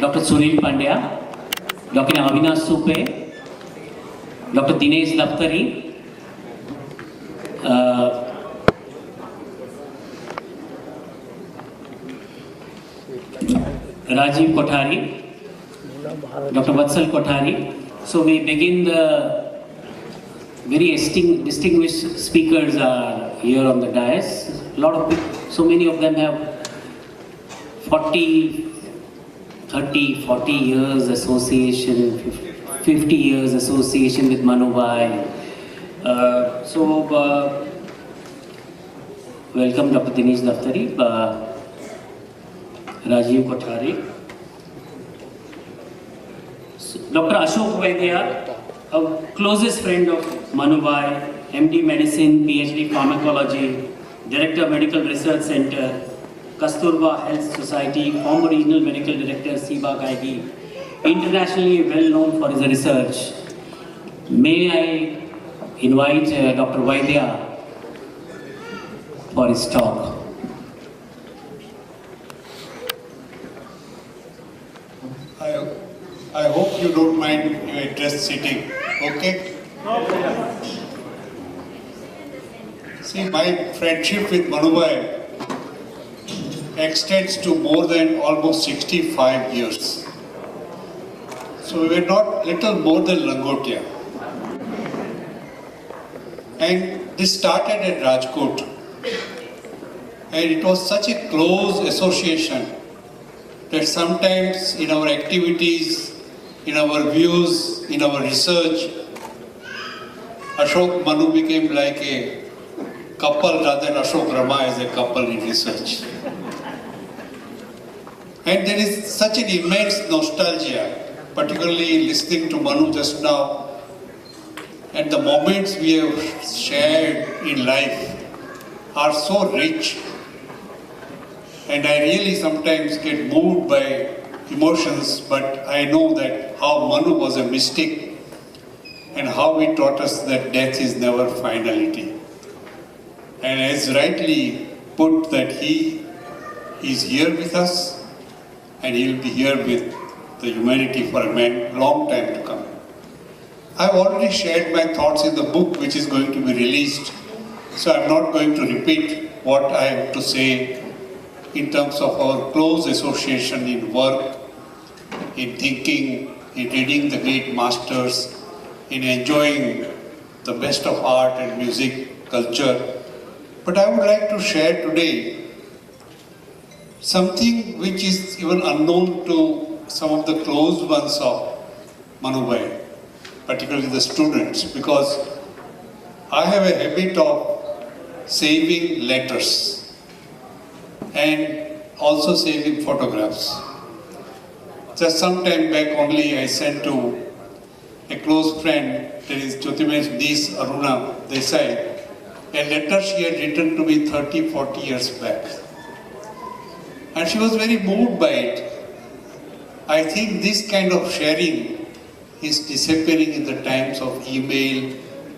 Dr.SUNIL Pandya, Dr.M.V.L.Supe, Dr. D.R.SUPE, Rajiv Kothari, Dr. Kothari. So we begin the very distinguished speakers are here on the dais. A lot of people, so many of them have 40 years association, 50 years association with Manu Bhai. Welcome Dr. D.R.SUPE, Rajiv Kothari. Dr. Ashok Vaidya, a closest friend of Manu Bhai, MD Medicine, PhD Pharmacology, Director of Medical Research Center, Kasturba Health Society, former Regional Medical Director, CBAC IB, internationally well known for his research. May I invite Dr. Vaidya for his talk. I hope you don't mind your just sitting, okay? No. See, my friendship with Manu Bhai extends to more than almost 65 years. So we were not little more than Langotia. And this started at Rajkot. And it was such a close association that sometimes in our activities, in our views, in our research, Ashok Manu became like a couple rather than Ashok Rama as a couple in research. And there is such an immense nostalgia, particularly listening to Manu just now, and the moments we have shared in life are so rich. And I really sometimes get moved by emotions, but I know that how Manu was a mystic and how he taught us that death is never finality. And as rightly put, that he is here with us and he will be here with the humanity for a long time to come. I've already shared my thoughts in the book which is going to be released, so I'm not going to repeat what I have to say in terms of our close association in work, in thinking, in reading the great masters, in enjoying the best of art and music, culture. But I would like to share today something which is even unknown to some of the close ones of Manu Bhai, particularly the students, because I have a habit of saving letters and also saving photographs. Just some time back only I sent to a close friend, that is Jyotimesh niece Aruna Desai, a letter she had written to me 30-40 years back. And she was very moved by it. I think this kind of sharing is disappearing in the times of email,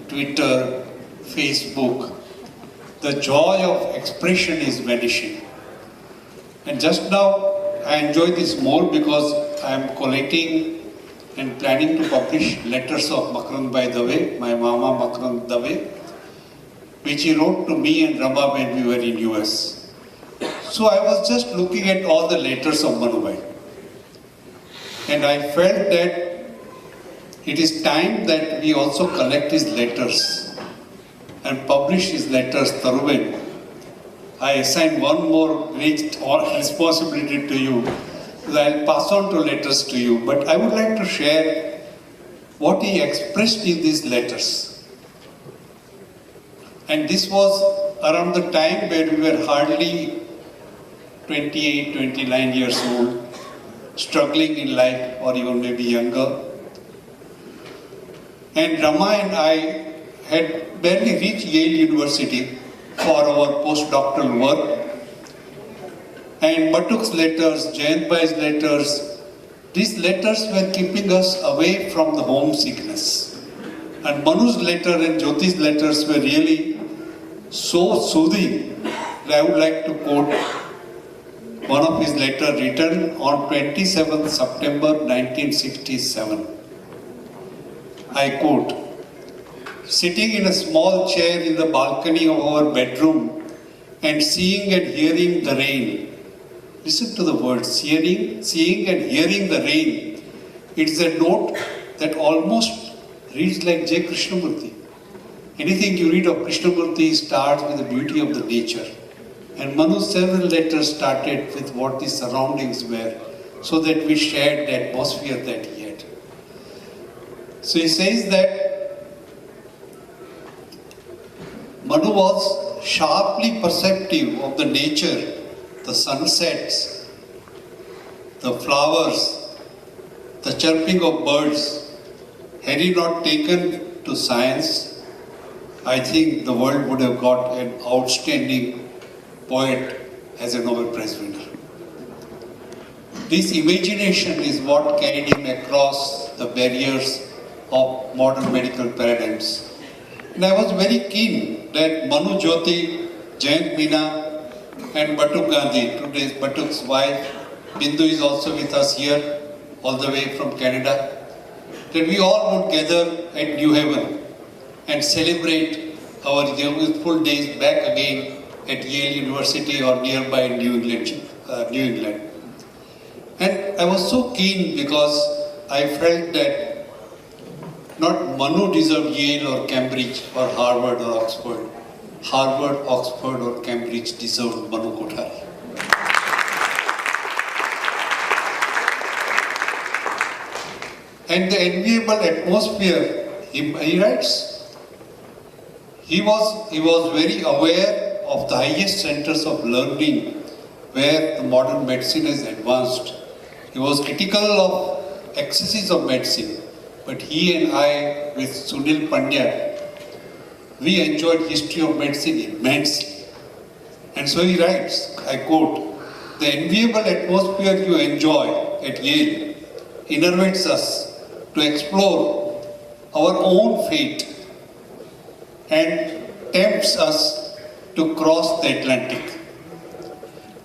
Twitter, Facebook. The joy of expression is vanishing. And just now, I enjoy this more because I am collating and planning to publish letters of Makarand Bhai Dave, my Mama Makarand Dave, which he wrote to me and Rama when we were in US. So I was just looking at all the letters of Manu Bhai. And I felt that it is time that we also collect his letters and publish his letters thoroughly. I assign one more great responsibility to you. I'll pass on to letters to you, but I would like to share what he expressed in these letters. And this was around the time where we were hardly 28, 29 years old, struggling in life or even maybe younger. And Rama and I had barely reached Yale University for our postdoctoral work. And Batuk's letters, Jayant Bhai's letters, these letters were keeping us away from the homesickness. And Manu's letter and Jyoti's letters were really so soothing that I would like to quote one of his letters written on 27th September 1967. I quote, "Sitting in a small chair in the balcony of our bedroom and seeing and hearing the rain." Listen to the words, seeing and hearing the rain. It's a note that almost reads like J. Krishnamurti. Anything you read of Krishnamurti starts with the beauty of the nature. And Manu's several letters started with what the surroundings were, so that we shared the atmosphere that he had. So he says that Manu was sharply perceptive of the nature, the sunsets, the flowers, the chirping of birds. Had he not taken to science, I think the world would have got an outstanding poet as a Nobel Prize winner. This imagination is what carried him across the barriers of modern medical paradigms. And I was very keen that Manu Jyoti, Jayant Meena and Batuk Gandhi, today's Batuk's wife, Bindu is also with us here, all the way from Canada, that we all would gather at New Haven and celebrate our youthful days back again at Yale University or nearby New England. And I was so keen because I felt that not Manu deserved Yale or Cambridge or Harvard or Oxford. Harvard, Oxford or Cambridge deserved Manu Kothari. And the enviable atmosphere, he writes, he was very aware of the highest centers of learning where the modern medicine has advanced. He was critical of excesses of medicine, but he and I, with Sunil Pandya, we enjoyed history of medicine immensely. And so he writes, I quote, "The enviable atmosphere you enjoy at Yale innervates us to explore our own fate and tempts us to cross the Atlantic."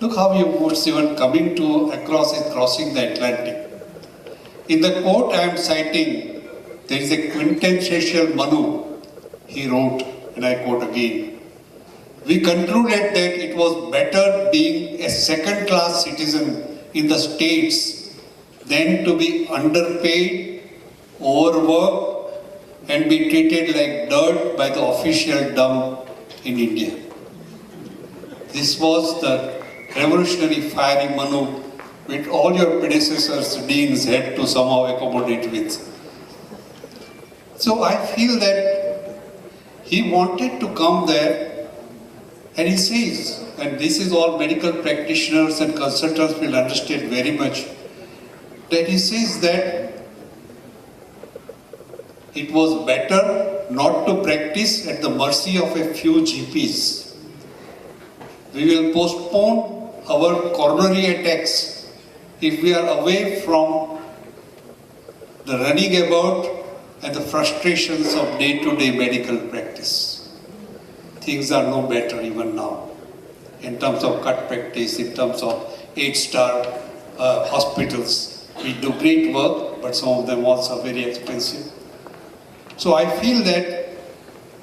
Look how he was even coming to across is crossing the Atlantic. In the quote I am citing, there is a quintessential Manu. He wrote, and I quote again, "We concluded that it was better being a second-class citizen in the States than to be underpaid, overworked, and be treated like dirt by the official dump in India." This was the revolutionary fiery Manu which all your predecessors, deans, had to somehow accommodate with. So I feel that he wanted to come there, and he says, and this is all medical practitioners and consultants will understand very much, that he says that it was better not to practice at the mercy of a few GPs. We will postpone our coronary attacks if we are away from the running about and the frustrations of day-to-day medical practice. Things are no better even now in terms of cut practice, in terms of 8-star hospitals. We do great work, but some of them also are very expensive. So I feel that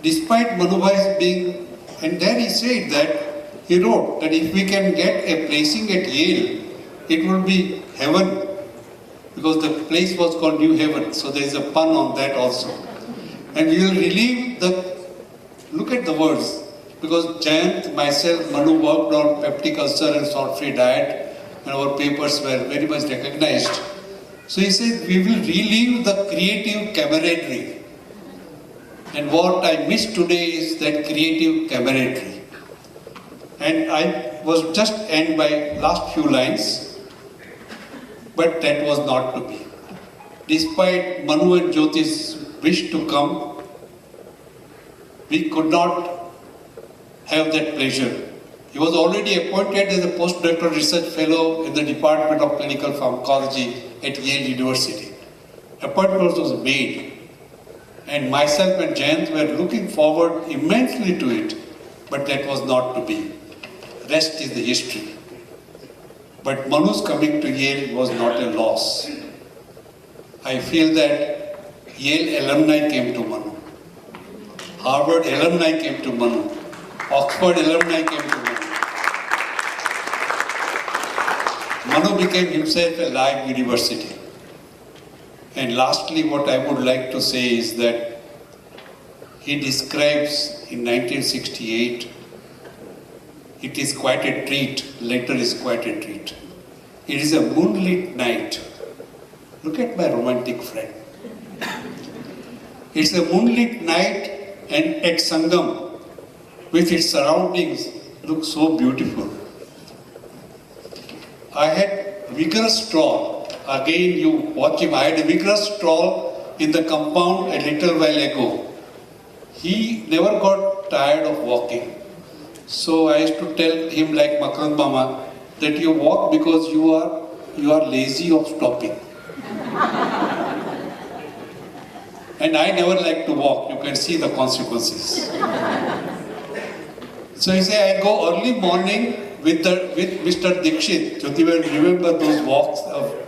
despite Manubhai's being, and there he said that, he wrote that if we can get a placing at Yale, it will be heaven, because the place was called New Haven, so there is a pun on that also. And we will relieve the, look at the words, because Jayant, myself, Manu worked on peptic ulcer and salt-free diet, and our papers were very much recognized. So he said, we will relieve the creative camaraderie. And what I miss today is that creative camaraderie. And I was just end by last few lines, but that was not to be. Despite Manu and Jyoti's wish to come, we could not have that pleasure. He was already appointed as a postdoctoral research fellow in the Department of Clinical Pharmacology at Yale University. Appointment was made, and myself and Jayant were looking forward immensely to it, but that was not to be. Rest is the history. But Manu's coming to Yale was not a loss. I feel that Yale alumni came to Manu. Harvard alumni came to Manu. Oxford alumni came to Manu. Manu became himself a live university. And lastly, what I would like to say is that he describes in 1968, it is quite a treat, later is quite a treat. It is a moonlit night. Look at my romantic friend. It's a moonlit night and at Sangam, with its surroundings, looks so beautiful. I had vigorous stroll. Again, you watch him. I had a vigorous stroll in the compound a little while ago. He never got tired of walking. So I used to tell him like Makarand Mama that you walk because you are lazy of stopping. And I never like to walk. You can see the consequences. So he said, I go early morning with Mr. Dixit. Jyotibai, remember those walks?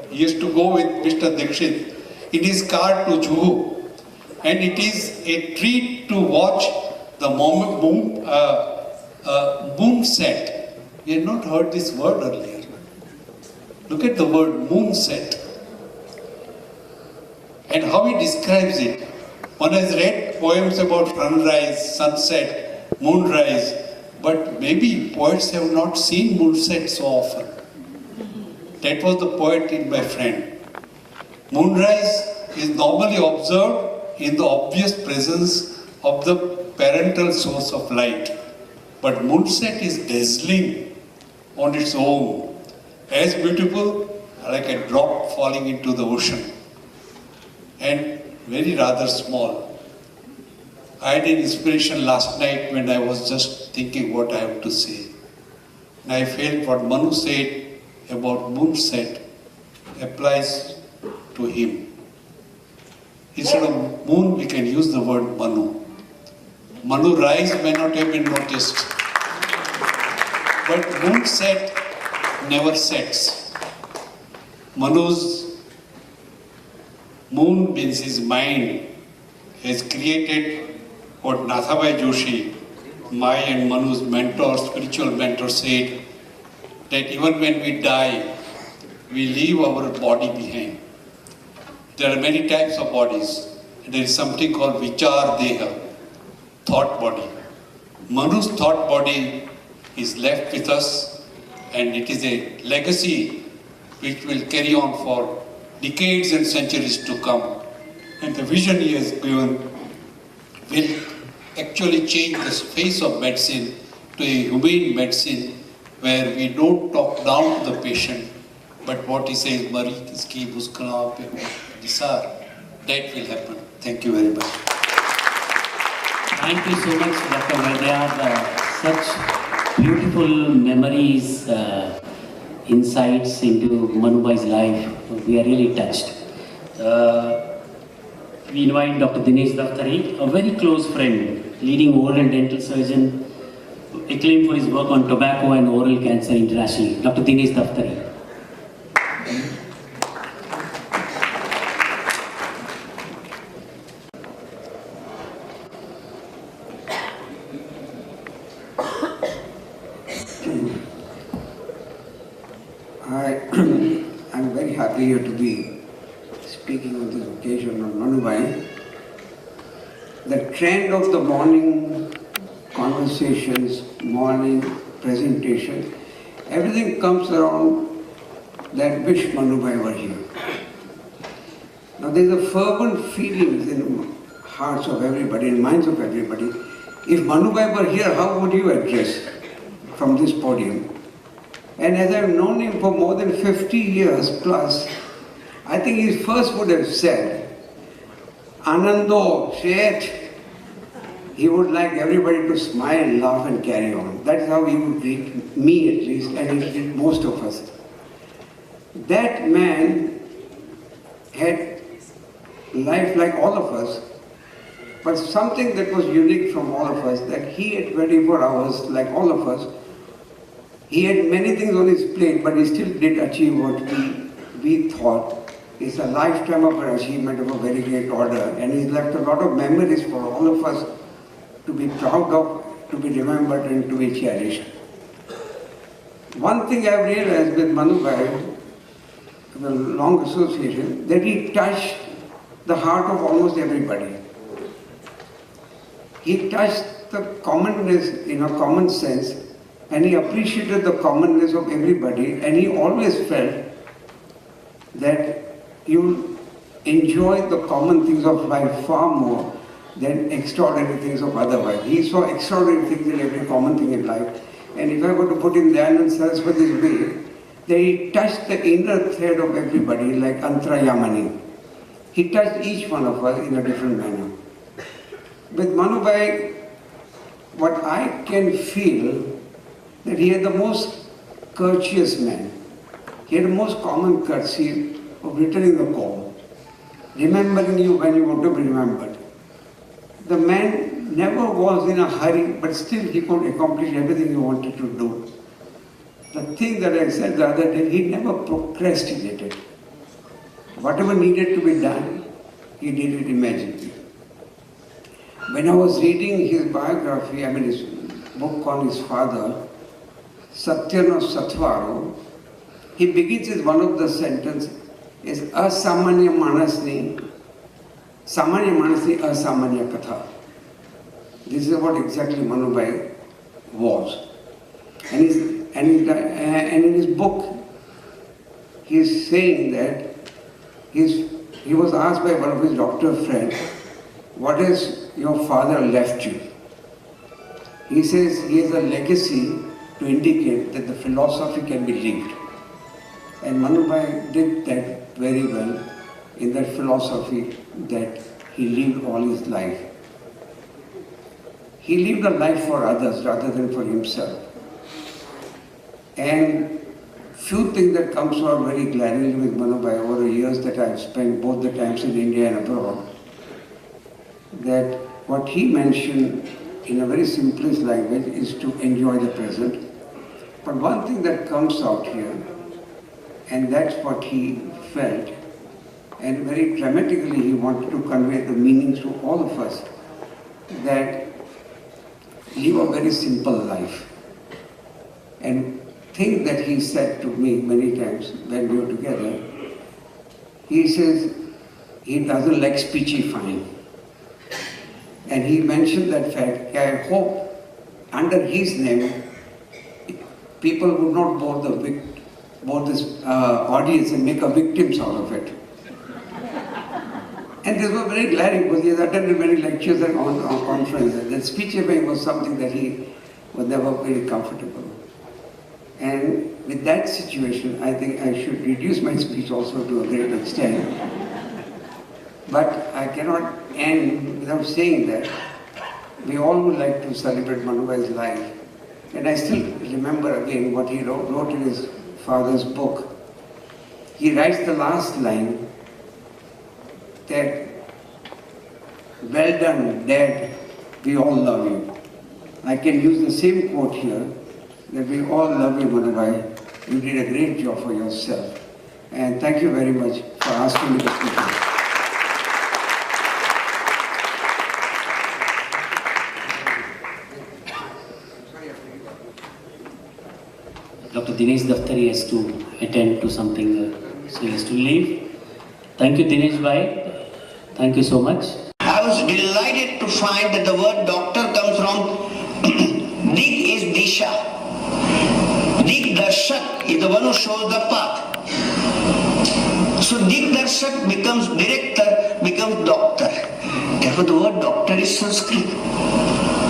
He used to go with Mr. Dixit in his car to Juhu. And it is a treat to watch the moon set. We had not heard this word earlier. Look at the word moon set. And how he describes it. One has read poems about sunrise, sunset, moonrise, but maybe poets have not seen moonset so often. That was the poet in my friend. Moonrise is normally observed in the obvious presence of the parental source of light. But moonset is dazzling on its own, as beautiful like a drop falling into the ocean, and very rather small. I had an inspiration last night when I was just thinking what I have to say. And I felt what Manu said about moonset applies to him. Instead of moon, we can use the word Manu. Manu rise may not have been noticed, but moonset never sets. Manu's moon means his mind has created what Nathabai Joshi, my and Manu's mentor, spiritual mentor, said that even when we die, we leave our body behind. There are many types of bodies. There is something called Vichar Deha, thought body. Manu's thought body is left with us, and it is a legacy which will carry on for decades and centuries to come. And the vision he has given will actually change the face of medicine to a humane medicine where we don't talk down to the patient, but what he says, Mari kiski muskana pe disar, that will happen. Thank you very much. Thank you so much, Dr. Vaidya. Such beautiful memories, insights into Manubhai's life. We are really touched. We invite Dr. Dinesh Daftari, a very close friend, leading oral and dental surgeon, acclaimed for his work on tobacco and oral cancer internationally. Dr. Dinesh Daftari. I'm very happy here to be speaking on this occasion on Manubhai. The trend of the morning conversations, morning presentation, everything comes around that wish Manubhai were here. Now there's a fervent feeling in hearts of everybody, in minds of everybody. If Manubhai were here, how would you address from this podium? And as I've known him for more than 50 years plus, I think he first would have said, Anando, say it. He would like everybody to smile, laugh and carry on. That's how he would treat me at least, and he treated most of us. That man had life like all of us, but something that was unique from all of us, that he at 24 hours, like all of us, He had many things on his plate, but he still did achieve what we thought is a lifetime of an achievement of a very great order. And he's left a lot of memories for all of us to be proud of, to be remembered and to be cherished. One thing I've realized with Manu Bhai, the long association, that he touched the heart of almost everybody. He touched the commonness in a common sense, and he appreciated the commonness of everybody, and he always felt that you enjoy the common things of life far more than extraordinary things of otherwise. He saw extraordinary things in every common thing in life. And if I were to put in Dayanand Saraswati's way, that he touched the inner thread of everybody like Antrayamani. He touched each one of us in a different manner. With Manu Bhai, what I can feel that he had the most courteous man. He had the most common courtesy of returning the call, remembering you when you want to be remembered. The man never was in a hurry, but still he could accomplish everything he wanted to do. The thing that I said the other day, he never procrastinated. Whatever needed to be done, he did it immediately. When I was reading his biography, his book on his father, Satyana Satvaro, he begins with one of the sentences, is Asamanya Manasni, Samanya Manasni Asamanya Katha. This is what exactly Manu Bhai was. And in his book, he is saying that he was asked by one of his doctor friends, what has your father left you? He says he has a legacy to indicate that the philosophy can be lived. And Manu Bhai did that very well in that philosophy that he lived all his life. He lived a life for others rather than for himself. And few things that comes out very glaringly with Manu Bhai over the years that I've spent both the times in India and abroad, that what he mentioned in a very simplest language is to enjoy the present. But one thing that comes out here, and that's what he felt, and very dramatically he wanted to convey the meanings to all of us, that live a very simple life. And thing that he said to me many times when we were together, he says he doesn't like speechifying. And he mentioned that fact. I hope under his name, people would not bore this audience and make a victims out of it. And this was very glaring because he has attended many lectures and on conferences. That speechifying was something that he was never very comfortable. And with that situation, I think I should reduce my speech also to a great extent. But I cannot end without saying that we all would like to celebrate Manu Bhai's life. And I still remember again what he wrote in his father's book. He writes the last line that, well done, Dad, we all love you. I can use the same quote here, that we all love you, Manu Bhai. You did a great job for yourself. And thank you very much for asking me to speak. Dr. Dinesh Daftari has to attend to something, so he has to leave. Thank you, Dinesh Bhai. Thank you so much. I was delighted to find that the word doctor comes from Dig is Disha. Dig.SUPE is the one who shows the path. So Dig.SUPE becomes director, becomes doctor. Therefore the word doctor is Sanskrit.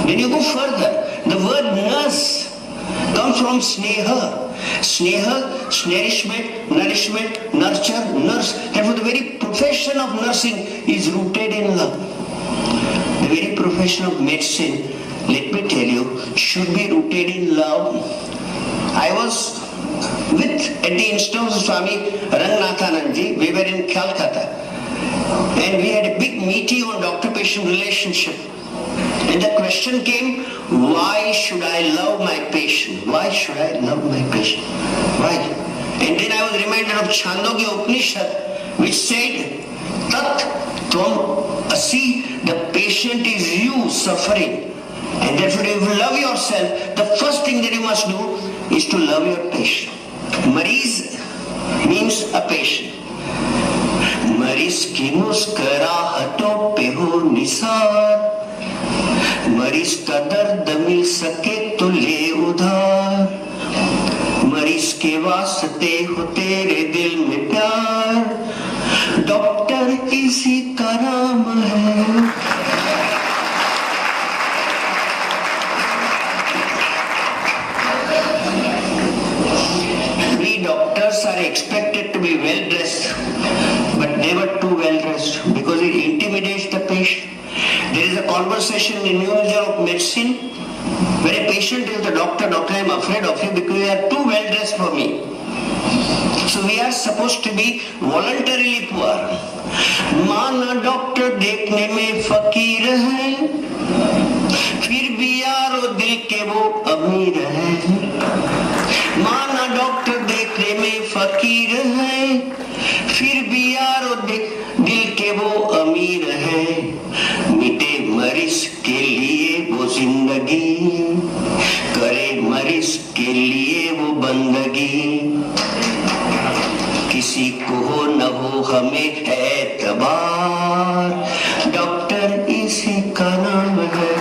When you go further, the word nurse comes from Sneha. Sneha, nourishment, nurture, nurse. Therefore the very profession of nursing is rooted in love. The very profession of medicine, let me tell you, should be rooted in love. I was at the instance of Swami Ranganathananji, we were in Calcutta, and we had a big meeting on doctor-patient relationship. And the question came, why should I love my patient? Why should I love my patient? Why? And then I was reminded of Chandogya Upanishad, which said, Tat Tvam Asi, the patient is you suffering. And therefore, if you love yourself, the first thing that you must do is to love your patient. Mariz means a patient. Mariz ki muskarahaton pe ho nisar. Mariz ka dard mil sake to le udhar. Mariz ke vaste ho tere dil mein pyar. Doctor isi ka naam hai. Doctors are expected to be well dressed, but never too well dressed because it intimidates the patient. There is a conversation in New Museum of Medicine where a patient tells the doctor, Doctor, I am afraid of you because you are too well dressed for me. So we are supposed to be voluntarily poor. माना doctor देखने में फकीर है, फिर भी यारो दिल के वो अमीर है. माना डॉक्टर देखने में फकीर है, फिर भी यारो दिल के वो अमीर है. मिटे मरीज के लिए वो जिंदगी, करे मरीज के लिए वो बंदगी. किसी को हो न हो हमें एतबार, डॉक्टर इसी का नाम है.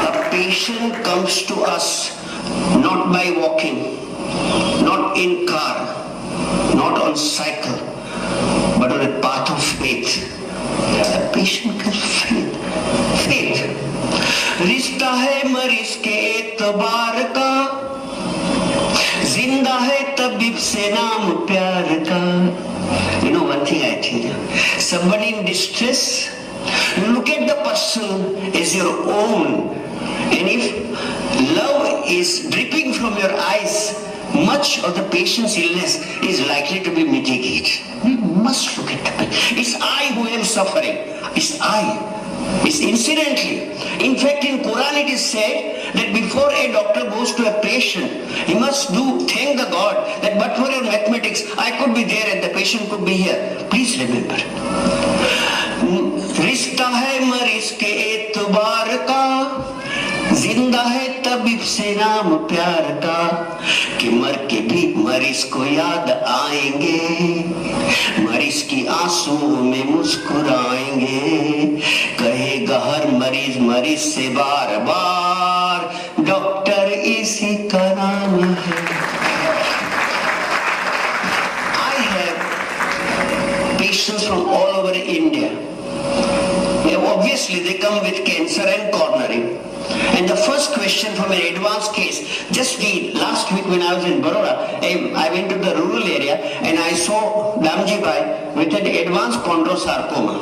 A patient comes to us not by walking, not in car, not on cycle, but on a path of faith. A patient has faith. Faith. रिश्ता है मरीज के एतबार का, जिंदा है तबीब से नाम प्यार का. You know one thing I tell you, somebody in distress, look at the person as your own, and if love is dripping from your eyes, much of the patient's illness is likely to be mitigated. We must look at the patient. It's I who am suffering. It's I. It's incidentally. In fact, in Quran it is said that before a doctor goes to a patient, he must thank the God that but for your mathematics, I could be there and the patient could be here. Please remember. रिश्ता है मरीज के एतबार का, जिंदा है तबीब से नाम प्यार का. कि मर के भी मरीज को याद आएंगे, मरीज की आंसुओं में मुस्कुराएंगे. कहेगा हर मरीज मरीज से बार बार, डॉक्टर इसी का नाम है. I have patients from all over India. Obviously they come with cancer and coronary. And the first question from an advanced case, just last week when I was in Baroda, I went to the rural area and I saw Damji Bhai with an advanced chondrosarcoma.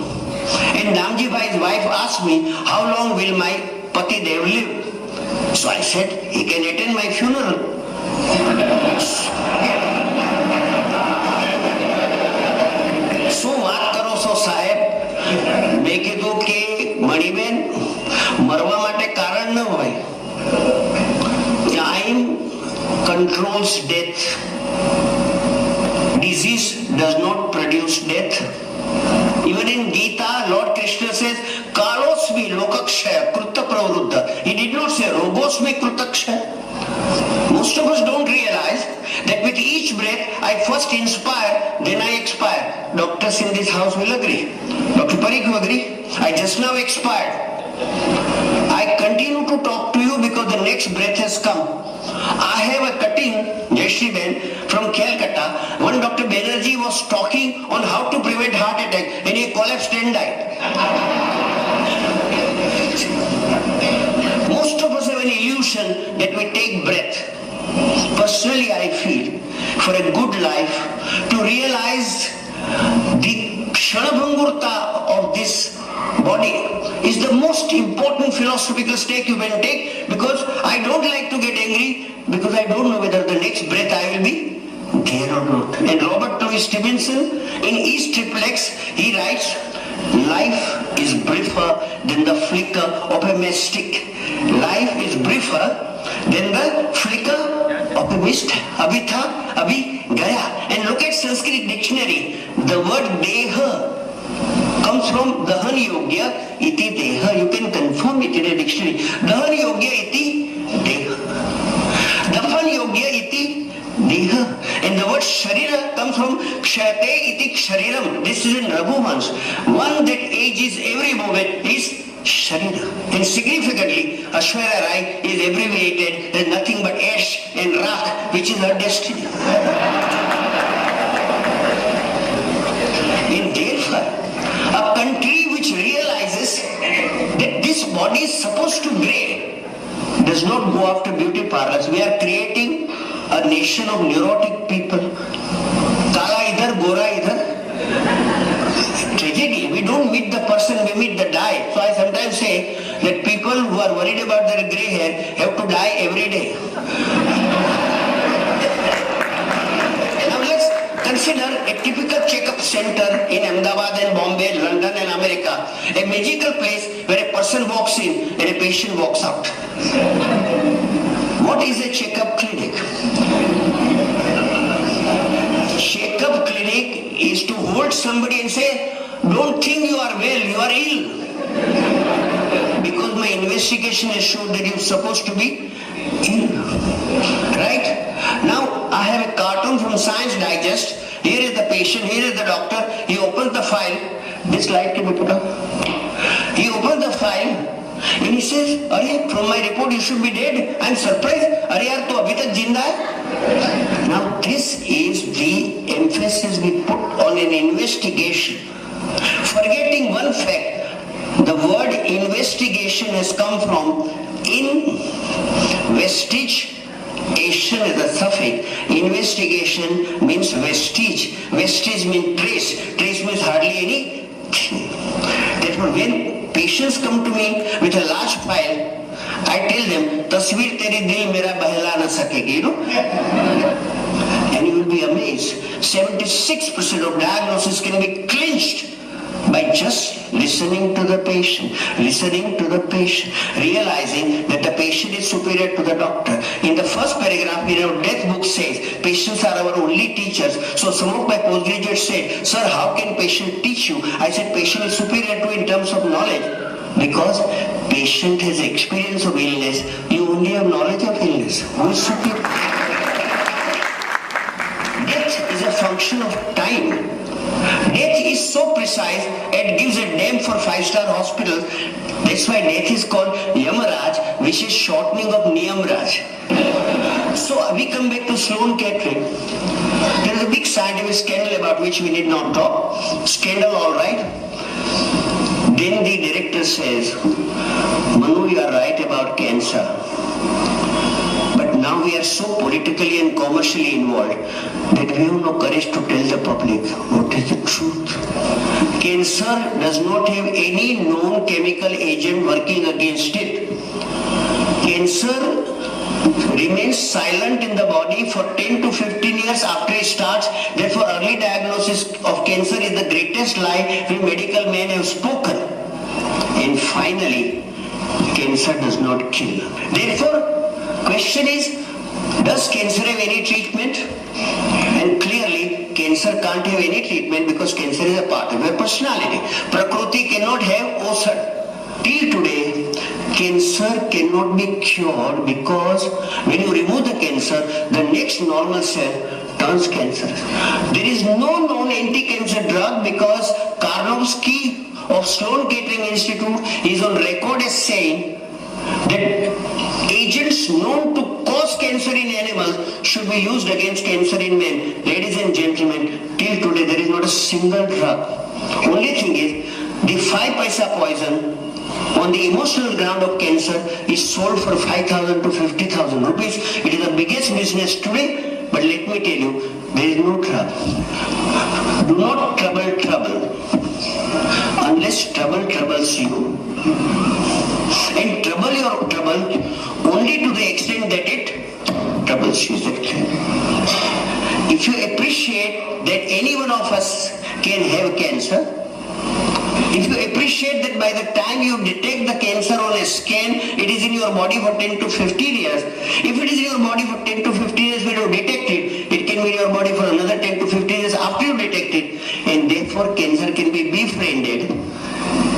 And Damji Bhai's wife asked me, how long will my Pati Dev live? So I said, he can attend my funeral. So વાત કરો છો સાહેબ, મેં કીધું કે મણીબેન મરવા માટે કારણ ન હોય. Time controls death. Disease does not produce death. Even in Gita, Lord Krishna says, Kalosmi lokakshaya krutta pravruddha. He did not say rogosmi kruttakshaya. Most of us don't realize that with each breath I first inspire, then I expire. Doctors in this house will agree. Dr. Parikh will agree. I just now expired. I continue to talk to you because the next breath has come. I have a cutting, Jayashree from Calcutta. One Dr. Banerjee was talking on how to prevent heart attack and he collapsed and died. Most of us have an illusion that we take breath. Personally, I feel for a good life to realize the kshanabhangurta of this body is the most important philosophical stake you can take, because I don't like to get angry because I don't know whether the next breath I will be there or not. And Robert Louis Stevenson in East Triplex, he writes life is briefer than the flicker of a matchstick. Life is briefer than the flicker of a mist. Abhi tha, abhi gaya. And look at Sanskrit dictionary. The word deha comes from Dahan Yogya iti deha. You can confirm it in a dictionary. Dahan Yogya iti deha. Dafan Yogya iti deha. And the word sharira comes from kshate iti kshariram. This is in Raghuvans. One that ages every moment is sharira. And significantly, Ashwarya Rai is abbreviated as nothing but ash and rak, which is her destiny. And therefore, a country which realizes that this body is supposed to grade does not go after beauty parlors. We are creating a nation of neurotic people. Kala idhar, gora idhar. Tragedy. We don't meet the person, we meet the dye. So I sometimes say that people who are worried about their grey hair have to dye every day. Now let's consider a typical checkup center in Ahmedabad and Bombay, London and America. A magical place where a person walks in and a patient walks out. What is a checkup clinic? Checkup clinic is to hold somebody and say, don't think you are well, you are ill. Because my investigation has shown that you're supposed to be ill. Right? Now, I have a cartoon from Science Digest. Here is the patient, here is the doctor. He opens the file. This light can be put up. He opens the file. And he says, Arey, from my report you should be dead. I'm surprised. Arey yaar, tu abhi tak jinda hai. Now this is the emphasis we put on an investigation. Forgetting one fact, the word investigation has come from vestige. Asian is a suffix. Investigation means vestige. Vestige means trace. Trace means hardly anything. Therefore, when patients come to me with a large file, I tell them, tasveer teri dil mera bahla na sakegi, you know? And you will be amazed. 76% of diagnosis can be clinched by just listening to the patient, realizing that the patient is superior to the doctor. In the first paragraph in our death book says, patients are our only teachers. So some of my postgraduates said, sir, how can patient teach you? I said, patient is superior to in terms of knowledge. Because patient has experience of illness, you only have knowledge of illness. Who is superior? Death is a function of time. Death is so precise, it gives a name for 5-star hospitals. That's why death is called Yamaraj, which is shortening of Niyamraj. So we come back to Sloan Kettering. There is a big scientific scandal about which we need not talk. Scandal, all right. Then the director says, Manu, you are right about cancer. But now we are so politically and commercially involved that we have no courage to tell the public what is the truth. Cancer does not have any known chemical agent working against it. Cancer remains silent in the body for 10 to 15 years after it starts. Therefore, early diagnosis of cancer is the greatest lie we medical men have spoken. And finally, cancer does not kill. Therefore, question is, does cancer have any treatment? And clearly, cancer can't have any treatment because cancer is a part of a personality. Prakriti cannot have osad. Till today, cancer cannot be cured because when you remove the cancer, the next normal cell turns cancerous. There is no known anti-cancer drug because Karnowski of Sloan Kettering Institute is on record as saying that agents known to cause cancer in animals should be used against cancer in men. Ladies and gentlemen, till today there is not a single drug. Only thing is, the 5 paisa poison on the emotional ground of cancer is sold for 5,000 to 50,000 rupees. It is the biggest business today, but let me tell you, there is no trouble. Do not trouble unless trouble troubles you. And trouble your trouble only to the extent that it troubles you. If you appreciate that any one of us can have cancer, if appreciate that by the time you detect the cancer on a scan, it is in your body for 10 to 15 years. If it is in your body for 10 to 15 years when you detect it, it can be in your body for another 10 to 15 years after you detect it. And therefore cancer can be befriended.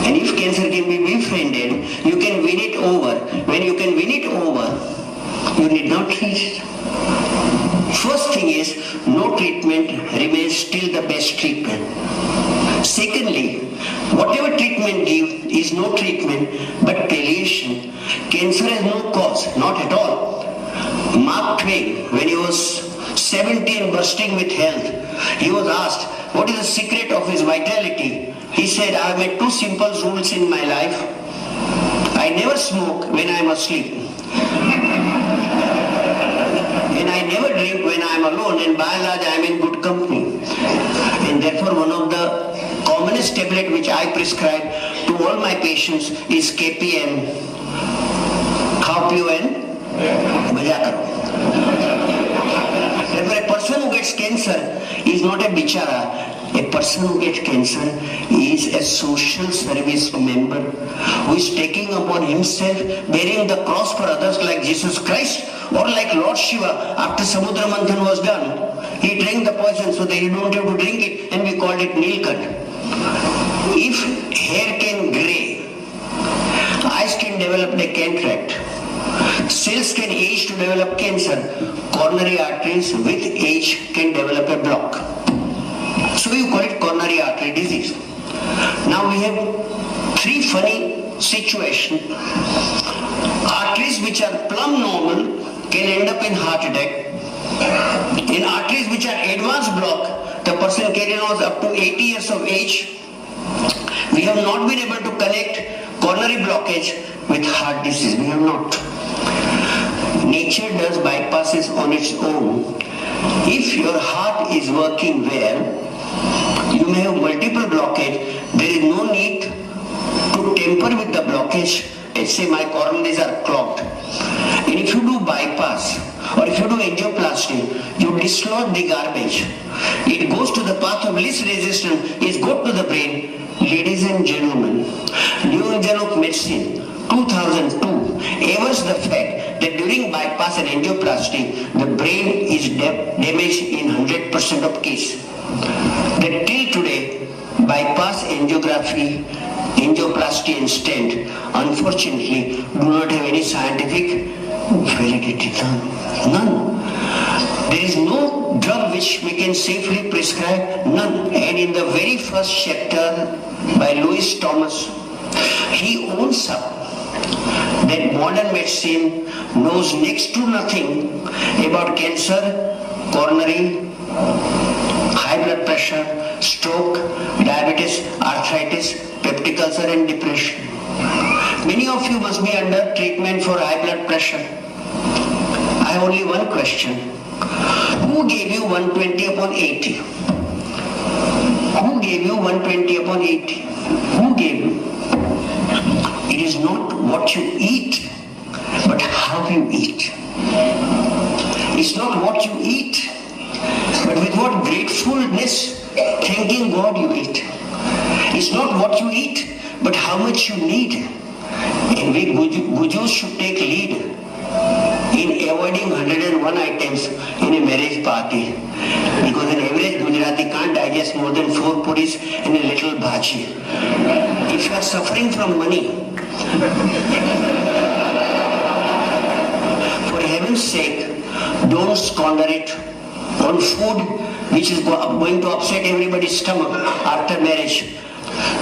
And if cancer can be befriended, you can win it over. When you can win it over, you need not treat it. First thing is, no treatment remains still the best treatment. Secondly, whatever treatment gives is no treatment but palliation. Cancer has no cause, not at all. Mark Twain, when he was 70 and bursting with health, he was asked, what is the secret of his vitality? He said, I have made two simple rules in my life. I never smoke when I am asleep. And I never drink when I am alone, and by and large I am in good company. And therefore one of the commonest tablet which I prescribe to all my patients is KPM. Khao piyo and maja karo. Therefore a person who gets cancer is not a bichara. A person who gets cancer is a social service member who is taking upon himself bearing the cross for others like Jesus Christ, or like Lord Shiva after Samudra Manthan was done. He drank the poison so that you don't have to drink it, and we called it Nilkant. If hair can grey, eyes can develop a cataract, cells can age to develop cancer, coronary arteries with age can develop a block. So you call it coronary artery disease. Now we have three funny situations. Arteries which are plumb normal can end up in heart attack. In arteries which are advanced block, the person can lose up to 80 years of age. We have not been able to connect coronary blockage with heart disease. We have not. Nature does bypasses on its own. If your heart is working well, you may have multiple blockage. There is no need to tamper with the blockage and say my coronaries are clogged. And if you do bypass or if you do angioplasty, you dislodge the garbage. It goes to the path of least resistance, is go to the brain. Ladies and gentlemen, New Engine of Medicine 2002 avers the fact that during bypass and angioplasty, the brain is damaged in 100% of cases. That till today, bypass angiography, angioplasty and stent, unfortunately, do not have any scientific validity. None. There is no drug which we can safely prescribe, none. And in the very first chapter by Louis Thomas, he owns up that modern medicine knows next to nothing about cancer, coronary, high blood pressure, stroke, diabetes, arthritis, peptic ulcer and depression. Many of you must be under treatment for high blood pressure. I have only one question. Who gave you 120 upon 80? Who gave you 120 upon 80? Who gave you? It is not what you eat, but how you eat. It's not what you eat, but with what gratefulness, thanking God you eat. It's not what you eat, but how much you need. And we Gujus should take lead in avoiding 101 items in a marriage party. Because an average Gujarati can't digest more than 4 puris and a little bhaji. If you are suffering from money, for heaven's sake, don't squander it on food which is going to upset everybody's stomach after marriage.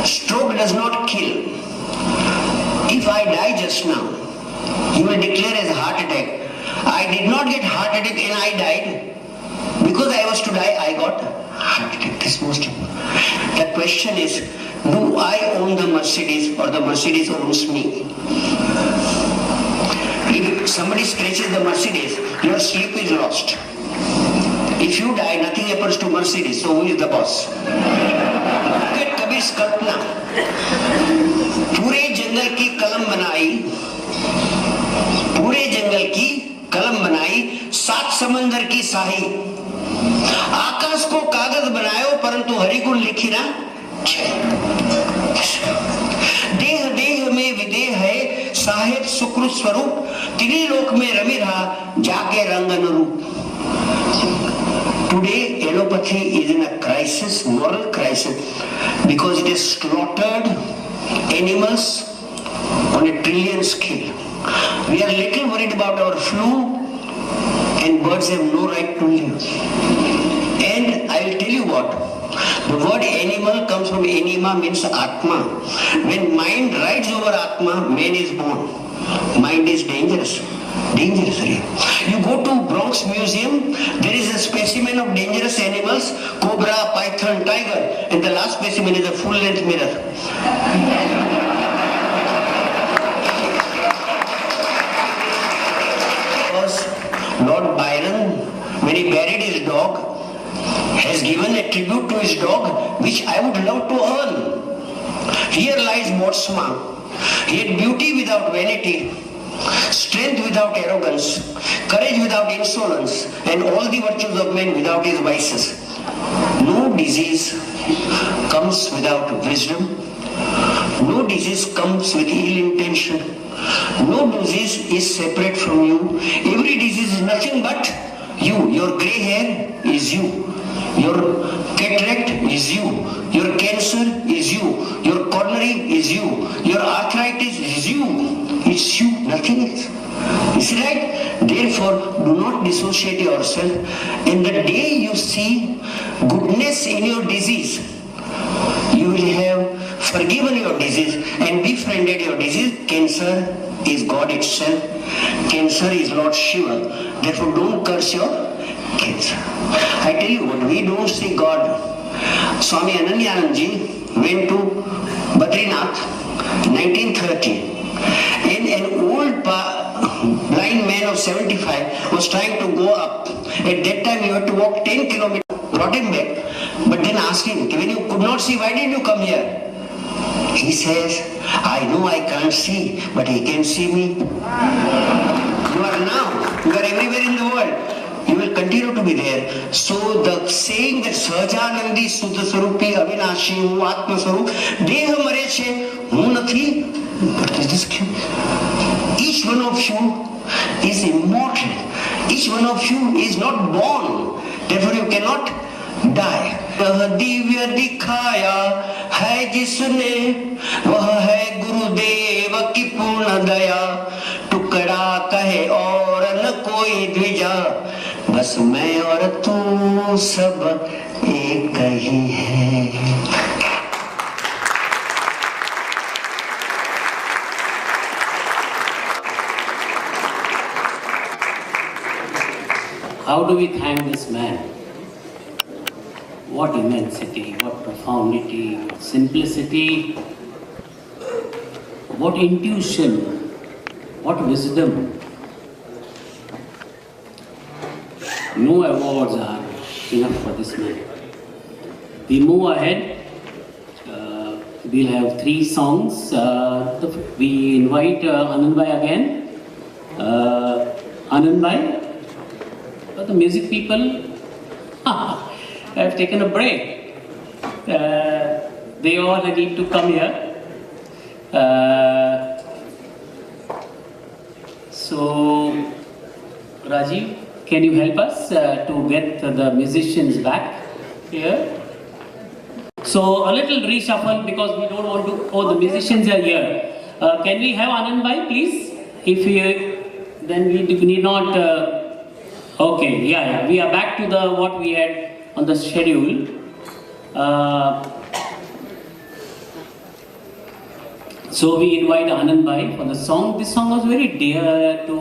Stroke does not kill. If I die just now, you will declare as a heart attack. I did not get heart attack and I died. Because I was to die, I got heart attack. This is most important. The question is, do I own the Mercedes or the Mercedes owns me? If somebody scratches the Mercedes, your sleep is lost. If you die, nothing happens to Mercedes, so who is the boss? Look at Kabir's Kalpana. पूरे जंगल की कलम बनाई, पूरे जंगल की कलम बनाई, 7 समंदर की साही, आकाश को कागज बनायो परंतु हरि गुण लिखी ना। साहेब सुकृत स्वरूप त्रिलोक में रमी रहा जाके रंग अनुरूप. Today allopathy is in a crisis, moral crisis, because it has slaughtered animals on a trillion scale. We are little worried about our flu, and birds have no right to live. And I will tell you what, the word animal comes from anima, means atma. When mind rides over atma, man is born. Mind is dangerous. Dangerous, really. You go to Bronx Museum, there is a specimen of dangerous animals, cobra, python, tiger, and the last specimen is a full-length mirror. Lord Byron, when he buried his dog, has given a tribute to his dog, which I would love to earn. Here lies Motsma. He had beauty without vanity, strength without arrogance, courage without insolence, and all the virtues of man without his vices. No disease comes without wisdom. No disease comes with ill intention. No disease is separate from you. Every disease is nothing but you. Your grey hair is you. Your cataract is you. Your cancer is you. Your coronary is you. Your arthritis is you. It's you, nothing else. Is it right? Therefore, do not dissociate yourself. And the day you see goodness in your disease, you will have forgiven your disease and befriended your disease. Cancer is God itself. Cancer is Lord Shiva. Therefore, don't curse your cancer. I tell you what, we don't see God. Swami Anandayanandji went to Badrinath in 1930. And an old blind man of 75 was trying to go up. At that time, you had to walk 10 kilometers. Brought him back, but then asked him, when you could not see, why did you come here? He says, I know I can't see, but he can see me. You are now, you are everywhere in the world. You will continue to be there. So the saying that Sahajanandi Sudha Swarupi Avinashi Hu Atma Swarup Deha Mare Che Hu Nathi, but is this cute? Each one of you is immortal. Each one of you is not born. Therefore you cannot die. वह दिव्य दिखाया है जिसने, वह है गुरुदेव की पूर्ण दया. टुकड़ा कहे और न कोई द्विजा, बस मैं और तू सब एक ही है. How do we thank this man? What immensity, what profundity, what simplicity, what intuition, what wisdom. No awards are enough for this man. We move ahead. We'll have 3 songs. We invite Anand Bhai again. Anand Bhai. The music people have taken a break. They all need to come here. So, Rajiv, can you help us to get the musicians back here? So, a little reshuffle because we don't want to. Oh, the musicians are here. Can we have Anand Bhai, please? If we, then we need not. Okay, yeah, we are back to the what we had on the schedule. So we invite Anand Bhai for the song. This song was very dear to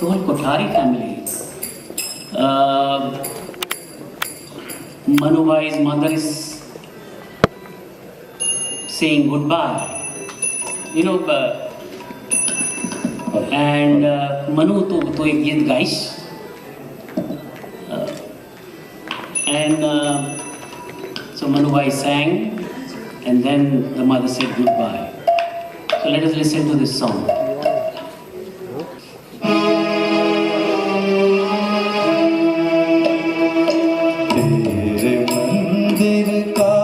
whole Kothari family. Manu Bhai's mother is saying goodbye. You know, and Manu to ek geet gaish. And so Manu Bhai sang, and then the mother said goodbye. So let us listen to this song. तेरे मंदिर का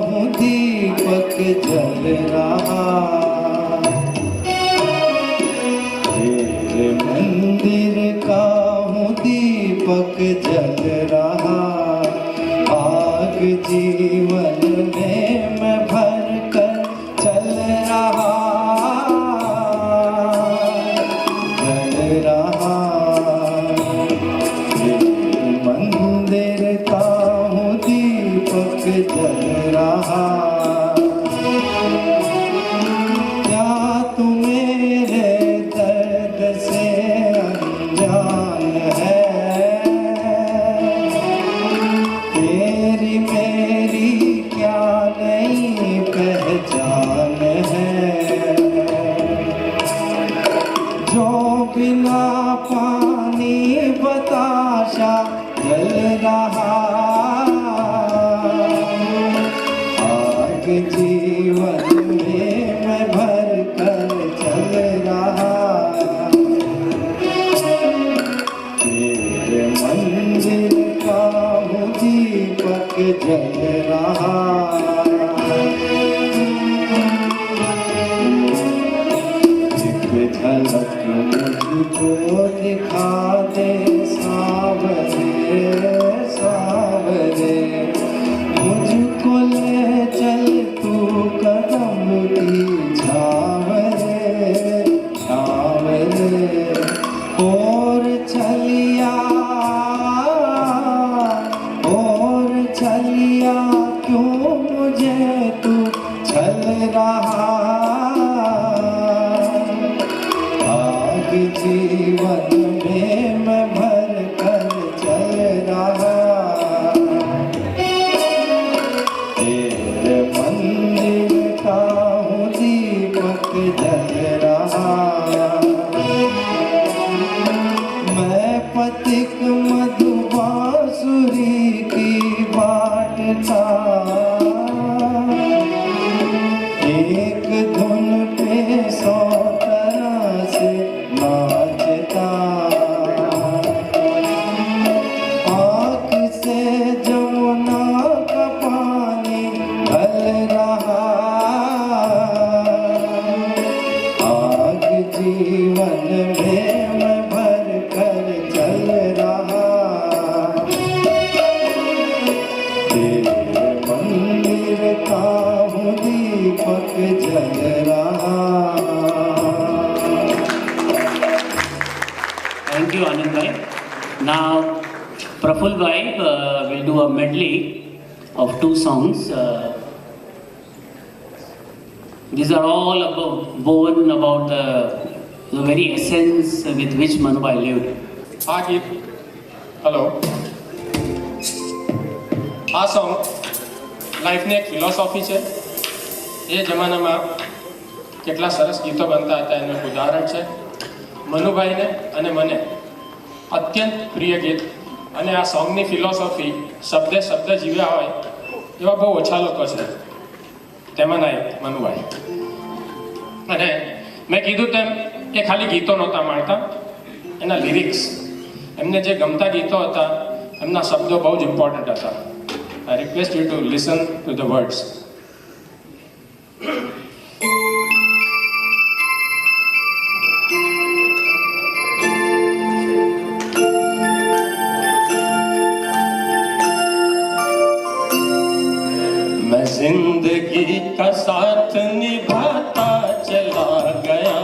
हूँ दीपक जल रहा, जल रहा, आग जीवन में मैं भर कर चल रहा, जल रहा। मंदिर का हूँ दीपक जल रहा, क्या तू मेरे दर्द से अनजान है? तेरी मेरी क्या नई पहचान है? जो बिना पानी बताशा जल रहा, आग जीवन में मैं भर कर चल रहा, तेरे मंदिर का हूँ दीपक जल रहा। एक झलक मुझको दिखा दे सावरे, सावरे, मुझको ले चल तू कदम की छावरे, छावरे। और चलिया, और चलिया, क्यों मुझे तू छल रहा, आग जीवन में मैं भर कर चल रहा, तेरे मंदिर का हूँ दीपक जल रहा। मैं पथिक मधुबांसुरी की बाटता, एक धुन पे 100 तरह से नाचता, आँख से जमुना का पानी ढल रहा, आग जीवन में मैं भर कर चल रहा, तेरे मंदिर का हूँ दीपक जल रहा। Thank you, Anand bhai. Now, Praful bhai will do a medley of 2 songs. These are all woven about the very essence with which Manu bhai lived. આ ગીત હલો આ સોંગ લાઈફની એક ફિલોસોફી છે. એ જમાનામાં કેટલા સરસ ગીતો બનતા હતા એનું એક ઉદાહરણ છે. મનુભાઈને અને મને અત્યંત પ્રિય ગીત અને આ સોંગની ફિલોસોફી શબ્દે શબ્દ જીવ્યા હોય એવા બહુ ઓછા લોકો છે, તેમાંના એક મનુભાઈ. અને મેં કીધું તેમ એ ખાલી ગીતો નહોતા માણતા, એના લિરિક્સ, એમને જે ગમતા ગીતો હતા એમના શબ્દો બહુ જ ઇમ્પોર્ટન્ટ હતા. I request you to listen to the words. मैं जिंदगी का साथ निभाता चला गया,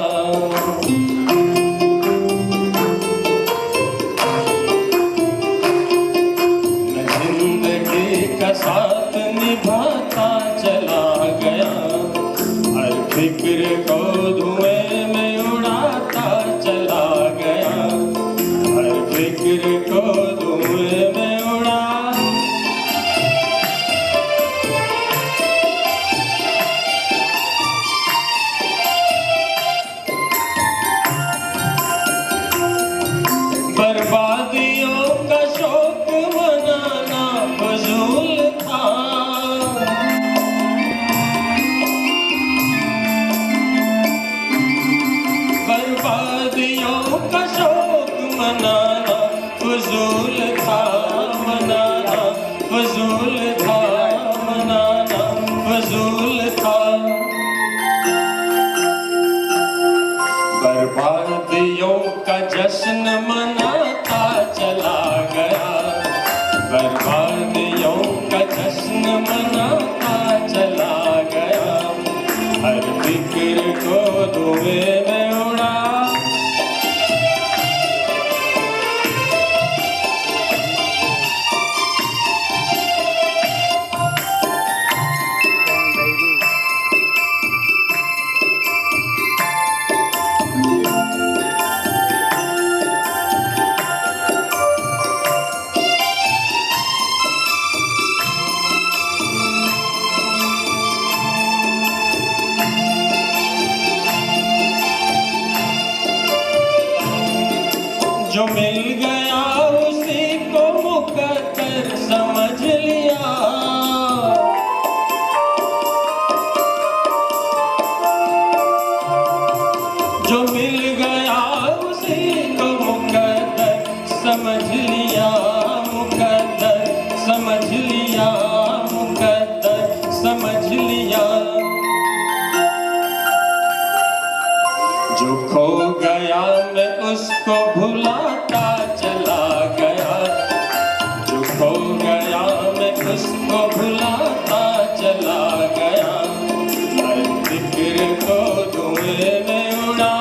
मैं जिंदगी का साथ निभाता चला गया, हर फिक्र को धुएं में उड़ाता चला गया, हर फिक्र को धुएं में उड़ा। बर्बादियों का शौक मनाना फजूल था, बर्बादियों का शौक मनाना फजूल था, मनाना फजूल था, मनाना फजूल था। बर्बादियों का जश्न मनाता चला गया, गया उसी को मुकद्दर समझ लिया। जो मिल गया उसी को मुकद्दर समझ लिया, मुकद्दर समझ लिया, मुकद्दर समझ लिया। जो खो गया मैं उसको भुलाता चला गया, जो खो गया मैं उसको भुलाता चला गया। हर फिक्र को धुएं में उड़ा,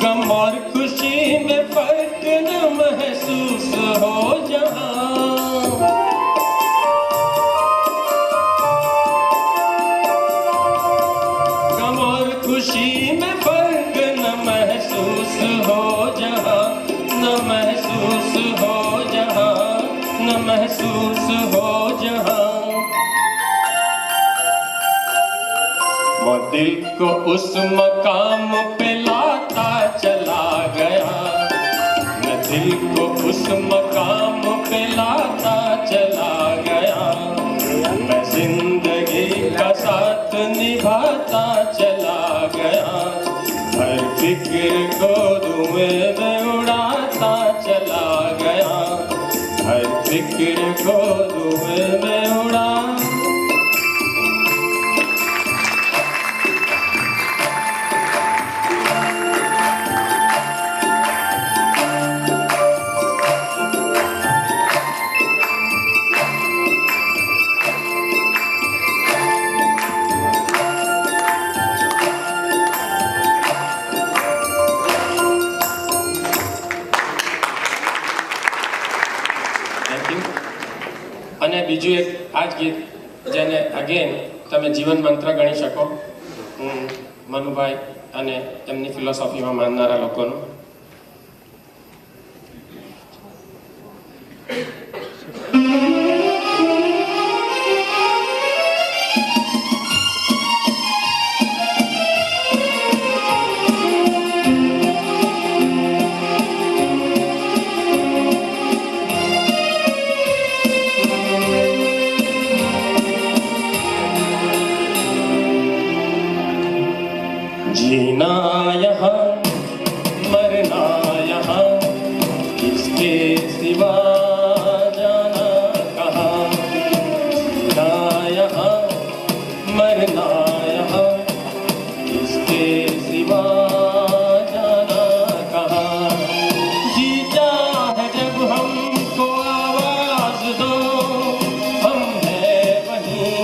गम और खुशी में फर्क न महसूस हो जहाँ। गम और खुशी में फर्क न महसूस हो जहाँ, न महसूस हो जहाँ, न महसूस हो जहाँ। वो दिल को उस मकाम पे लाता चला गया, मैं दिल को उस मकाम पे लाता चला गया। मैं जिंदगी का साथ निभाता चला गया, हर फिक्र को धुएं में उड़ाता चला गया, हर फिक्र को धुएं में उड़ा। અને બીજું એક આ જ ગીત જેને અગેન તમે જીવન મંત્ર ગણી શકો, મનુભાઈ અને એમની ફિલોસોફીમાં માનનારા લોકોનું. जीना यहाँ मरना यहाँ, किसके सिवा जाना कहाँ। जीना यहाँ मरना यहाँ, किसके सिवा जाना कहाँ। जी चाहे जब हमको आवाज दो, हम हैं वहीं,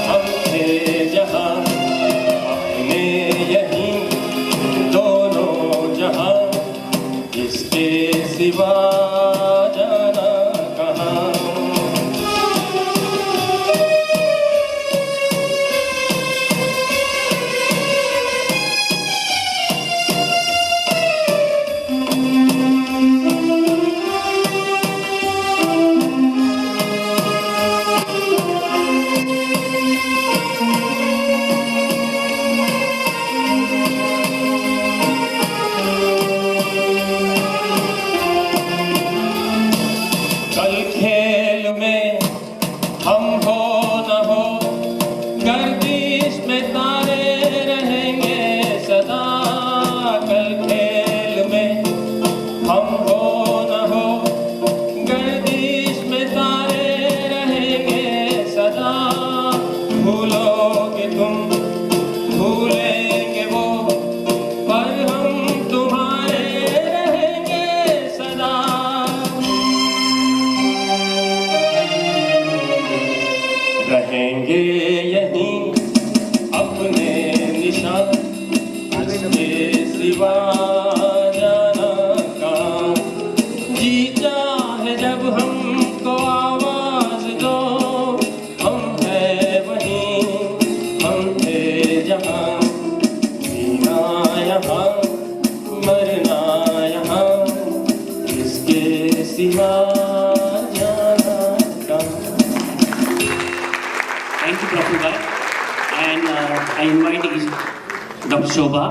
हम थे जहाँ, सिवा जाना कहाँ। रहेंगे यहीं अपने निशान, इसके सिवा जाना कहाँ। सिवा जाना था। Thank you, Prabhu. And I invite Dr. Shobha.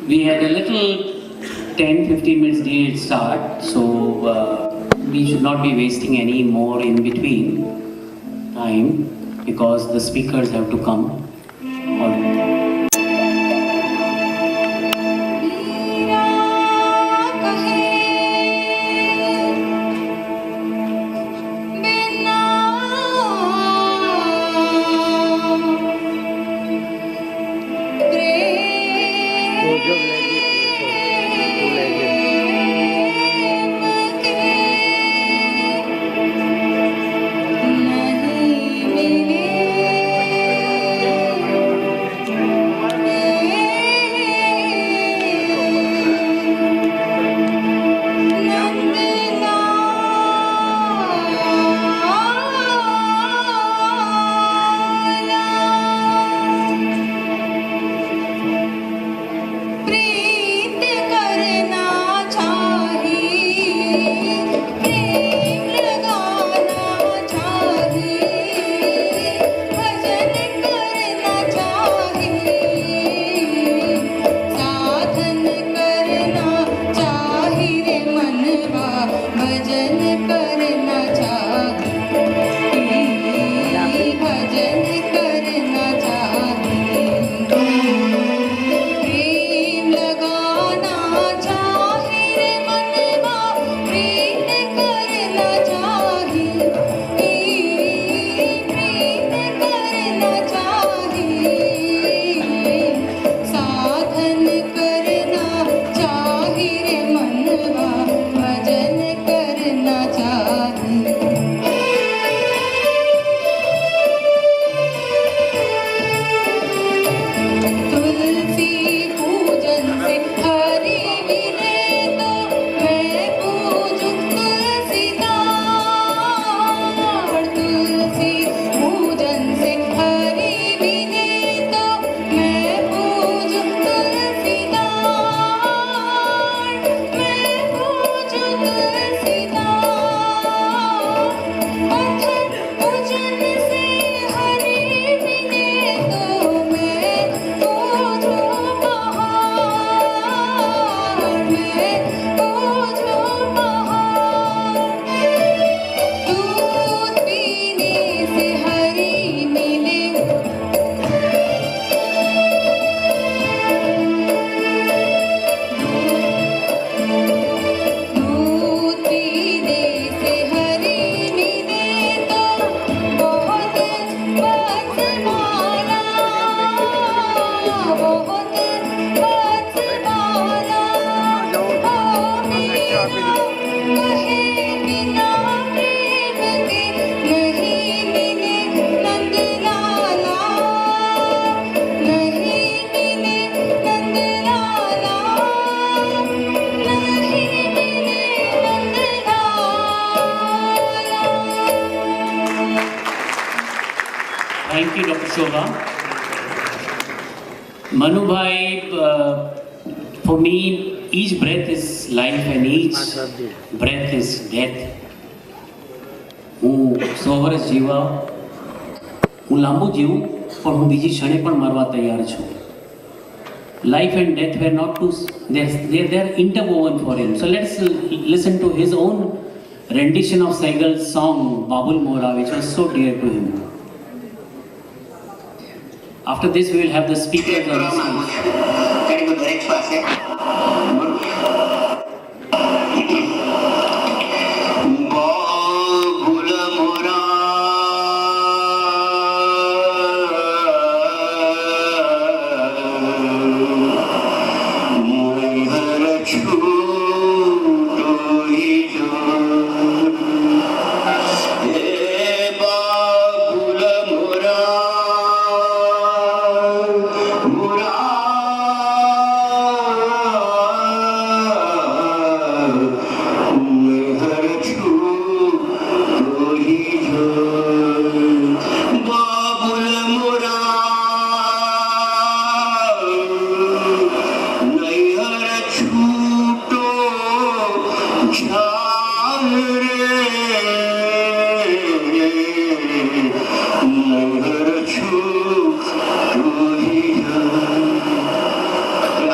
We had a little 10-15 minutes delayed start, so we should not be wasting any more in between time because the speakers have to come. Thank you, Dr. Shobha. Manu bhai, for me, each breath is life and each breath is death. હું 100 વર્ષ જીવા, હું લાંબુ જીવું, પણ હું બીજી ક્ષણે પણ મરવા તૈયાર છું. Life and death were not too, they're interwoven for him. So let's listen to his own rendition of Saigal's song Babul Mora, which was so dear to him. After this, we will have the speakers on the stage.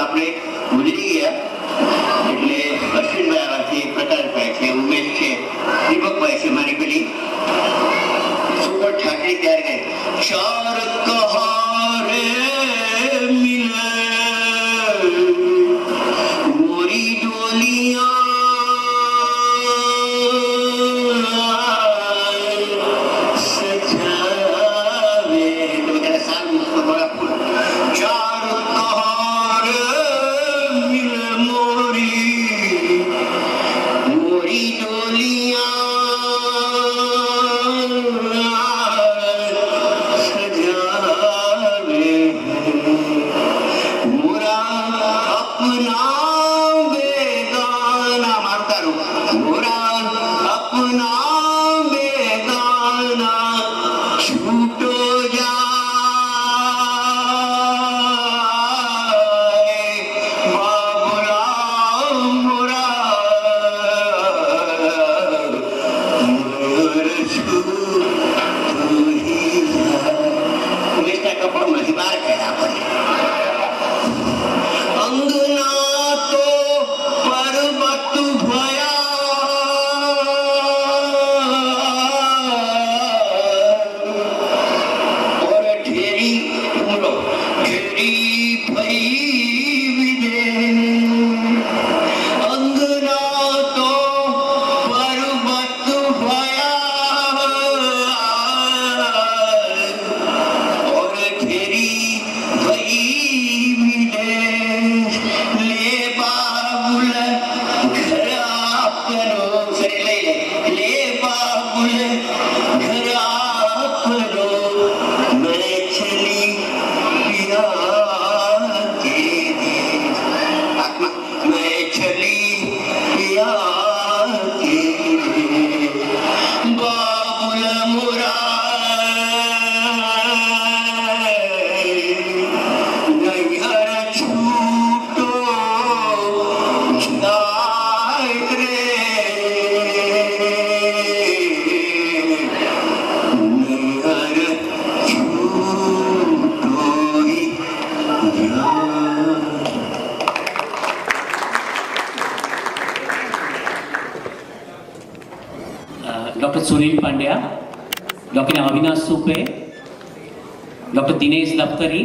આપણે ગુજરી ગયા એટલે અશ્વિનભાઈ છે, પ્રકાશભાઈ છે, ઉમેશ છે, દીપકભાઈ છે, મારી પેલી સુપર ઠાકરી ત્યારે ગઈ ચાર કહારે મિલે મોરી ડોલિયા સજાવે તો ત્યારે સાલ મુસ્કો થોડા ફૂલ ચાર કહારે મિલે મોરી મોરી ડોલિયા સજાવે મોરા અપના બેગાના મારતારું મોરા અપના બેગાના છૂટો જાય બાબુરા મોરા મોર છું ઉમેશના કપડમાંથી બહાર કાઢ્યા આપણને અંગના તો પર્વત ભયા ઓર ઢેરી બોલો ઢેરી ભઈ વિદે અંગના તો પર્વત ભયા ઓર ઢેરી ભઈ વિદે લે બાબુલ ઘર આપનો સરે લઈ લે બાબુલ ઘર આપનો મેં ચલી પિયા કે આત્મા મેં ચલી પિયા કે બાબુલ નૈહર છૂટો જાય રે નૈહર છૂટો Dr. Sunil Pandya, Dr. DR.SUPE, Dr. Dinesh.Kothari,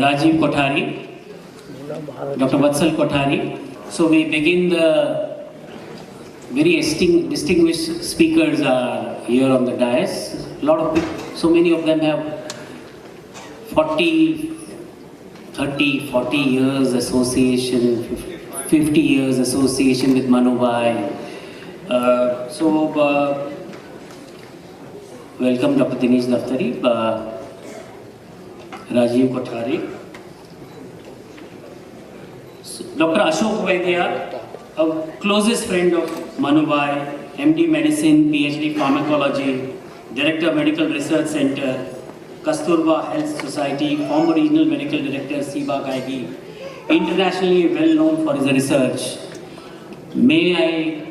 Rajiv Kothari, Dr. M.V.L.Kothari. So we begin the very distinguished speakers are here on the dais. A lot of people, so many of them have 40 years association, 50 years association with Manubhai. Welcome Dr. Dinesh.Kothari, Rajiv Kothari. Dr. Ashok Vaidya, a closest friend of Manubhai, MD Medicine, PhD Pharmacology, Director Medical Research Center, Kasturba Health Society, former Regional Medical Director, Siba Gaigi, internationally well known for his research. May I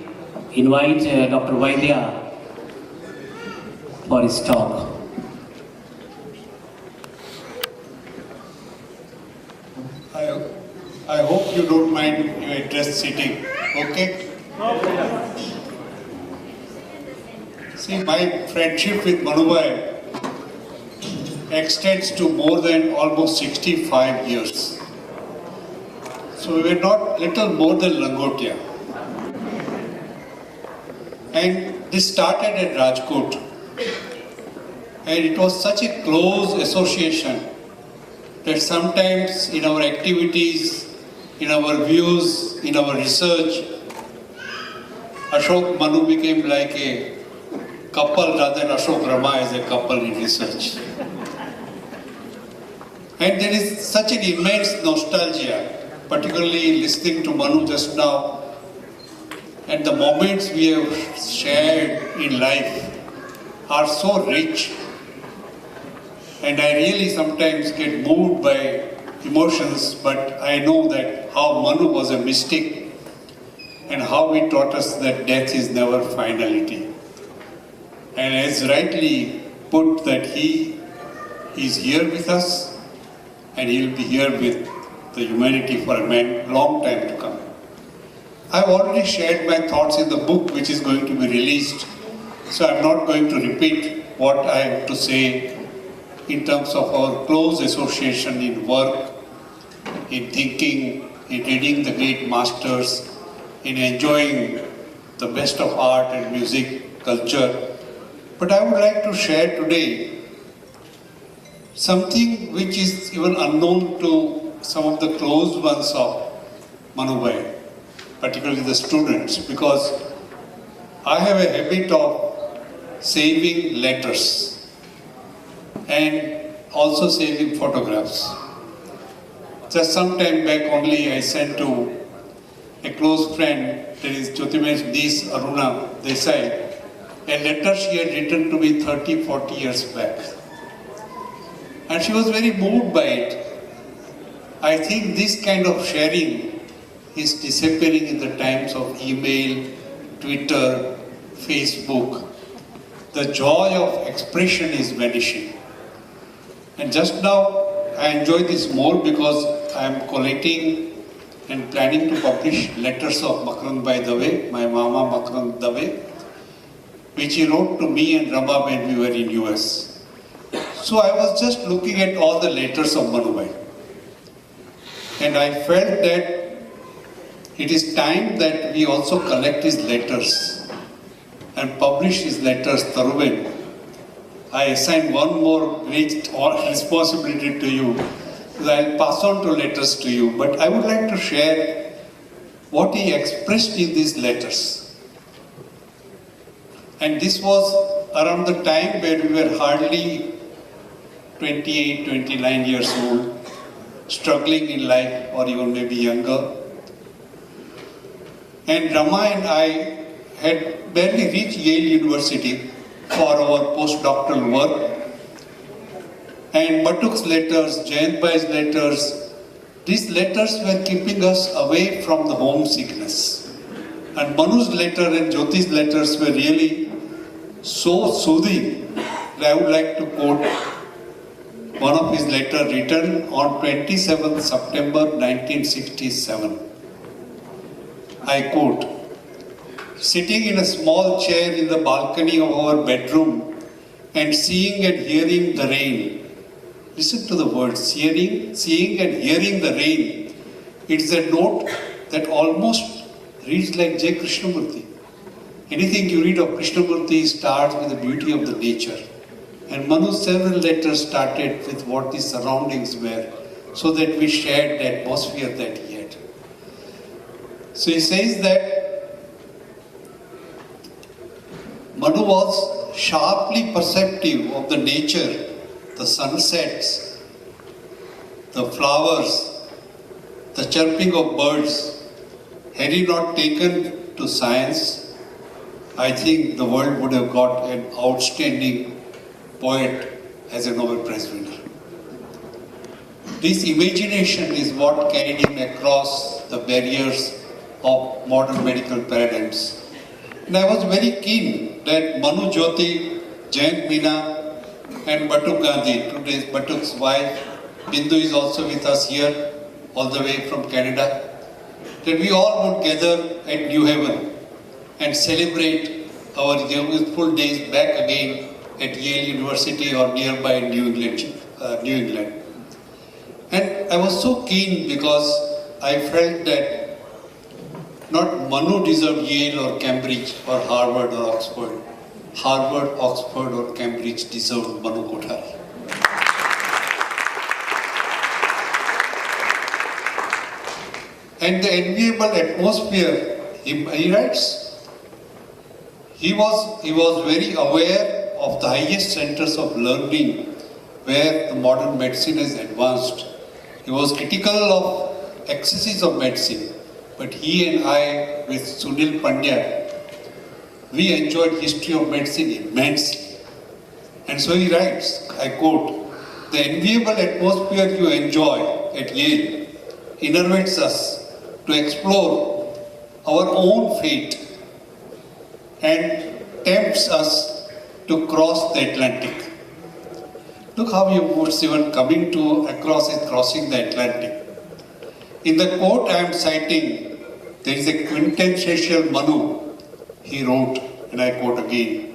invite Dr. Vaidya for his talk. I hope you don't mind your just sitting, okay? See, my friendship with Manubhai extends to more than almost 65 years. So we were not little more than Langotia. And this started at Rajkot. And it was such a close association that sometimes in our activities, in our views, in our research, Ashok Manu became like a couple rather than Ashok Rama as a couple in research. And there is such an immense nostalgia, particularly listening to Manu just now, and the moments we have shared in life are so rich. And I really sometimes get moved by emotions, but I know that how Manu was a mystic and how he taught us that death is never finality. And as rightly put, that he is here with us and he will be here with the humanity for a long time to come. I've already shared my thoughts in the book which is going to be released, so I'm not going to repeat what I have to say in terms of our close association in work, in thinking, in reading the great masters, in enjoying the best of art and music, culture. But I would like to share today something which is even unknown to some of the close ones of Manu Bhai, particularly the students, because I have a habit of saving letters and also saving photographs. Just some time back only I sent to a close friend, that is Jyotimesh niece Aruna Desai, a letter she had written to me 30-40 years back. And she was very moved by it. I think this kind of sharing is disappearing in the times of email, Twitter, Facebook. The joy of expression is vanishing. And just now I enjoy this more because I am collating and planning to publish letters of Makarand Bhai Dave, my mama Makarand Dave, which he wrote to me and Rama when we were in US. So I was just looking at all the letters of Manu Bhai. And I felt that it is time that we also collect his letters and publish his letters thoroughly. I assign one more great responsibility to you. I'll pass on to letters to you, but I would like to share what he expressed in these letters. And this was around the time where we were hardly 28, 29 years old, struggling in life or even maybe younger. And Rama and I had barely reached Yale University for our postdoctoral work. And Batuk's letters, Jayant Bhai's letters, these letters were keeping us away from the homesickness. And Manu's letter and Jyoti's letters were really so soothing that I would like to quote one of his letters written on 27th September 1967. I quote, "Sitting in a small chair in the balcony of our bedroom and seeing and hearing the rain." Listen to the words, seeing and hearing the rain. It's a note that almost reads like J. Krishnamurti. Anything you read of Krishnamurti starts with the beauty of the nature. And Manu's several letters started with what the surroundings were, so that we shared the atmosphere that he had. So he says that Manu was sharply perceptive of the nature, the sunsets, the flowers, the chirping of birds. Had he not taken to science, I think the world would have got an outstanding poet as a Nobel Prize winner. This imagination is what carried him across the barriers of modern medical paradigms. And I was very keen that Manu Jyoti, Jayant Meena, and Batuk Gandhi, today Batuk's wife, Bindu is also with us here, all the way from Canada, that we all would gather at New Haven and celebrate our youthful days back again at Yale University or nearby New England. And I was so keen because I felt that not Manu deserved Yale or Cambridge or Harvard or Oxford. Harvard, Oxford or Cambridge deserved Manu Kothari. And the enviable atmosphere, he writes, he was very aware of the highest centers of learning where the modern medicine has advanced. He was critical of excesses of medicine, but he and I, with Sunil Pandya, we enjoyed history of medicine immensely. And so he writes, I quote, the enviable atmosphere you enjoy at Yale innervates us to explore our own fate and tempts us to cross the Atlantic. Look how you was even coming to across is crossing the Atlantic. In the quote I am citing, there is a quintessential Manu. He wrote, and I quote again,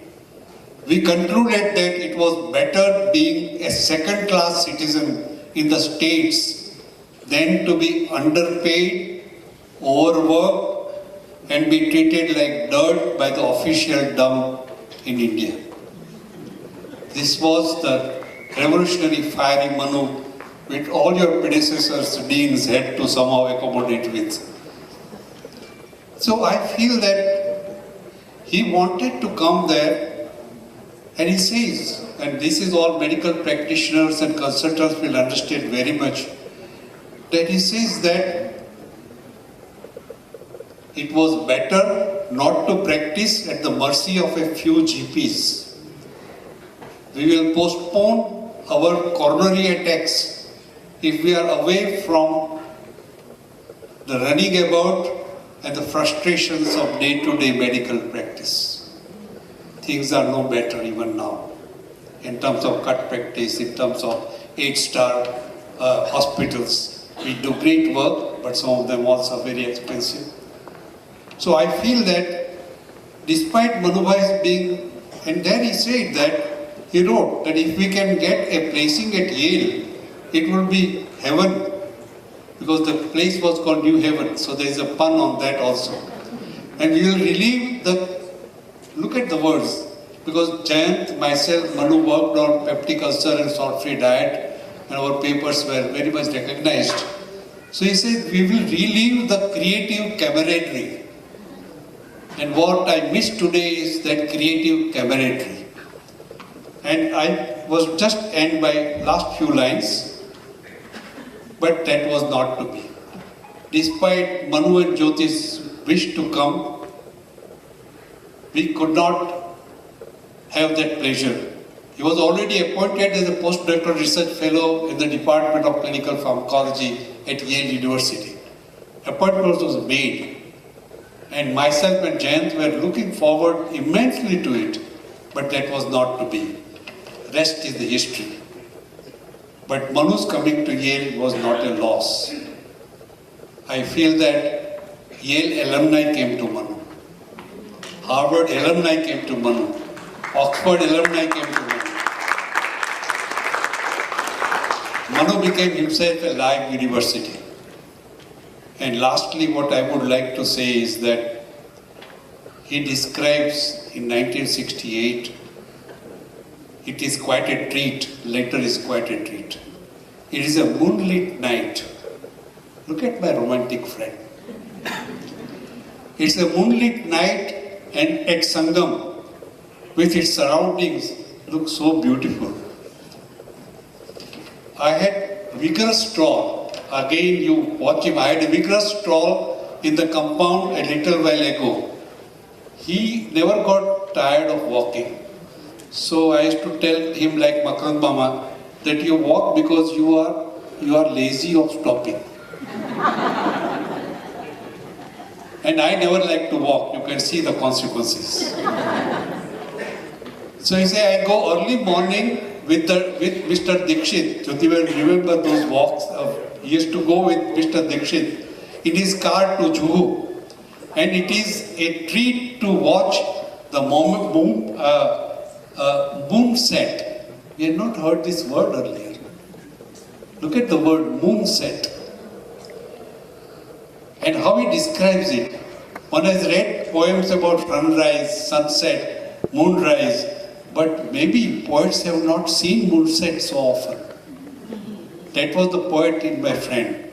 "We concluded that it was better being a second-class citizen in the States than to be underpaid, overworked, and be treated like dirt by the official dump in India." This was the revolutionary fiery Manu which all your predecessors, deans, had to somehow accommodate with. So I feel that he wanted to come there, and he says, and this is all medical practitioners and consultants will understand very much, that he says that it was better not to practice at the mercy of a few GPs. We will postpone our coronary attacks if we are away from the running about and the frustrations of day-to-day medical practice. Things are no better even now in terms of cut practice, in terms of 8-star hospitals. We do great work, but some of them also are very expensive. So I feel that despite Manubhai's being, and then he said that, he wrote that if we can get a placing at Yale, it will be heaven, because the place was called New Heaven, so there is a pun on that also. And we will relieve the, look at the words, because Jayant, myself, Manu worked on peptic ulcer and salt-free diet, and our papers were very much recognized. So he said, we will relieve the creative camaraderie. And what I miss today is that creative camaraderie. And I was just end by last few lines, but that was not to be. Despite Manu and Jyoti's wish to come, we could not have that pleasure. He was already appointed as a postdoctoral research fellow in the Department of Clinical Pharmacology at Yale University. Appointment was made, and myself and Jayant were looking forward immensely to it, but that was not to be. Rest is the history. But Manu's coming to Yale was not a loss. I feel that Yale alumni came to Manu. Harvard alumni came to Manu. Oxford alumni came to Manu. Manu became himself a live university. And lastly, what I would like to say is that he describes in 1968, it is quite a treat, later is quite a treat. It is a moonlit night. Look at my romantic friend. It's a moonlit night, and at Sangam, with its surroundings, looks so beautiful. I had vigorous stroll. Again, you watch him. I had a vigorous stroll in the compound a little while ago. He never got tired of walking. So I used to tell him, like Makarand Mama, that you walk because you are lazy of stopping. And I never like to walk. You can see the consequences. So he said, I go early morning with Mr. Dixit. Jyoti will remember those walks. He used to go with Mr. Dixit in his car to Juhu. And it is a treat to watch the moonset. We had not heard this word earlier. Look at the word moonset. And how he describes it. One has read poems about sunrise, sunset, moonrise, but maybe poets have not seen moonset so often. That was the poet in my friend.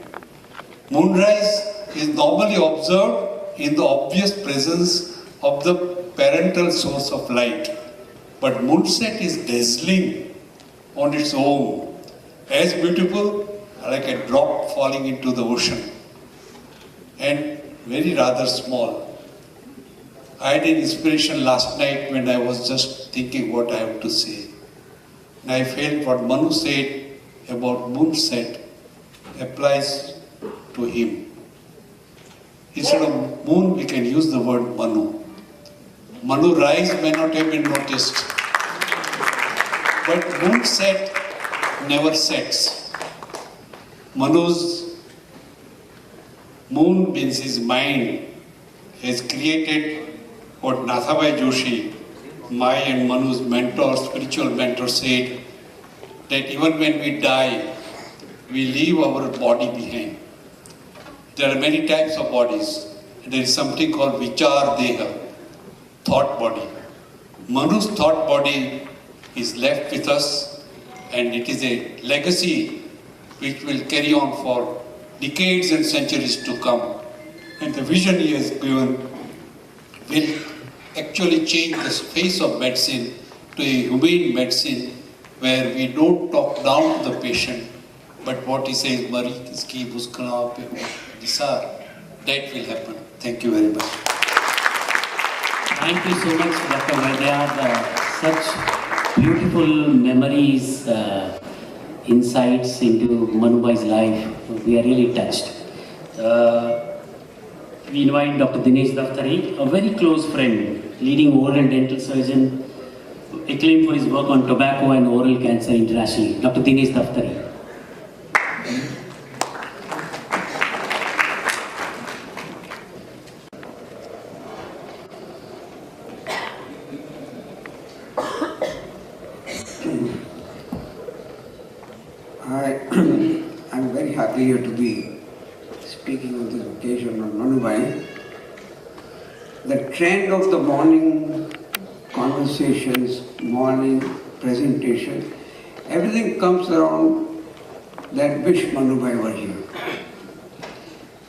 Moonrise is normally observed in the obvious presence of the parental source of light. But moonset is dazzling on its own, as beautiful like a drop falling into the ocean, and very rather small. I had an inspiration last night when I was just thinking what I have to say. And I felt what Manu said about moon set applies to him. Instead of moon, we can use the word Manu. Manu rise may not have been noticed, but moon set never sets. Manu's moon means his mind has created what Nathabai Joshi, my and Manu's mentor, spiritual mentor, said that even when we die, we leave our body behind. There are many types of bodies. There is something called Vichar Deha, thought body. Manu's thought body is left with us, and it is a legacy which will carry on for decades and centuries to come. And the vision he has given will actually change the face of medicine to a humane medicine where we don't talk down to the patient, but what he says, Mari kiski muskana pe disar, that will happen. Thank you very much. Thank you so much, Dr. Vaidya. Such beautiful memories, insights into Manubhai's life. We are really touched. We invite Dr. Dinesh Kothari, a very close friend, leading oral and dental surgeon, acclaimed for his work on tobacco and oral cancer internationally. Dr. Dinesh Kothari. I'm very happy here to be speaking on this occasion on Manubhai. The trend of the morning conversations, morning presentation, everything comes around that wish Manubhai were here.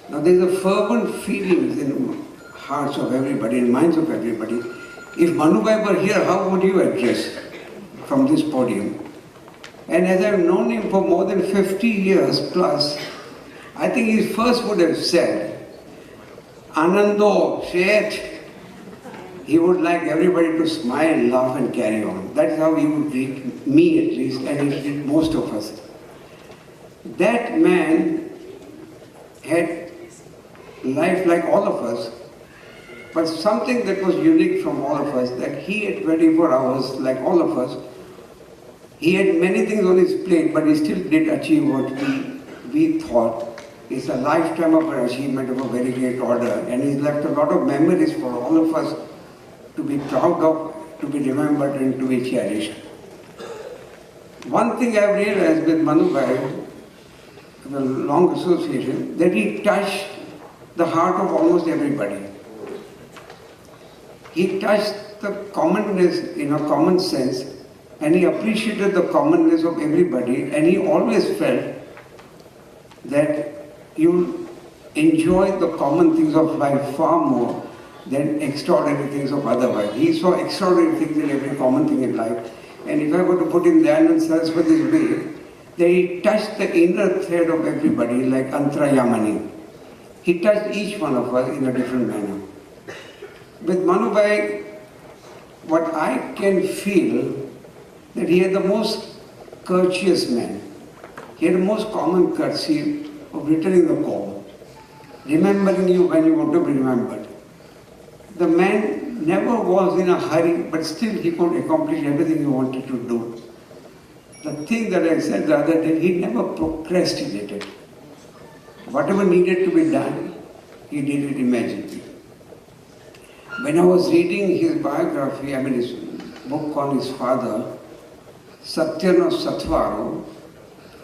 Now there's a fervent feeling in hearts of everybody, in minds of everybody. If Manubhai were here, how would you address from this podium? And as I've known him for more than 50 years plus, I think he first would have said, Anando, Shet. He would like everybody to smile, laugh and carry on. That's how he would treat me at least, and he treated most of us. That man had life like all of us, but something that was unique from all of us, that he had 24 hours like all of us. He had many things on his plate, but he still did achieve what we thought is a lifetime of an achievement of a very great order. And he's left a lot of memories for all of us to be proud of, to be remembered and to be cherished. One thing I've realized with Manubhai, the long association, that he touched the heart of almost everybody. He touched the commonness in a common sense, and he appreciated the commonness of everybody, and he always felt that you enjoy the common things of life far more than extraordinary things of otherwise. He saw extraordinary things in every common thing in life. And if I were to put in Dayanand Saraswati's way, that he touched the inner thread of everybody like Antrayamani. He touched each one of us in a different manner. With Manubhai, what I can feel that he had the most courteous man. He had the most common courtesy of returning the call, remembering you when you want to be remembered. The man never was in a hurry, but still he could accomplish everything he wanted to do. The thing that I said the other day, he never procrastinated. Whatever needed to be done, he did it immediately. When I was reading his biography, his book on his father, Satyano Satvaro,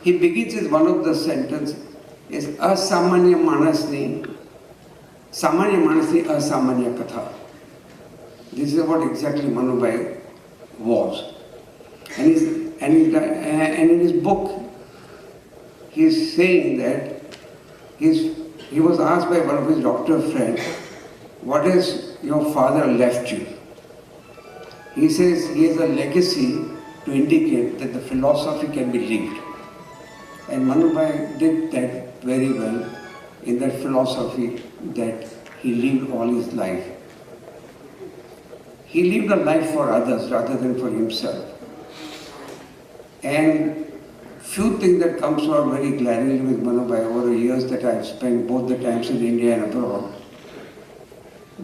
he begins with one of the sentences, is Asamanya Manasni, Samanya Manasni Asamanya Katha. This is what exactly Manubhai was. And in his book, he is saying that he was asked by one of his doctor friends, what has your father left you? He says he has a legacy to indicate that the philosophy can be lived. And Manubhai did that very well in that philosophy that he lived all his life. He lived a life for others rather than for himself. And few things that comes out very glaringly with Manubhai over the years that I've spent both the times in India and abroad,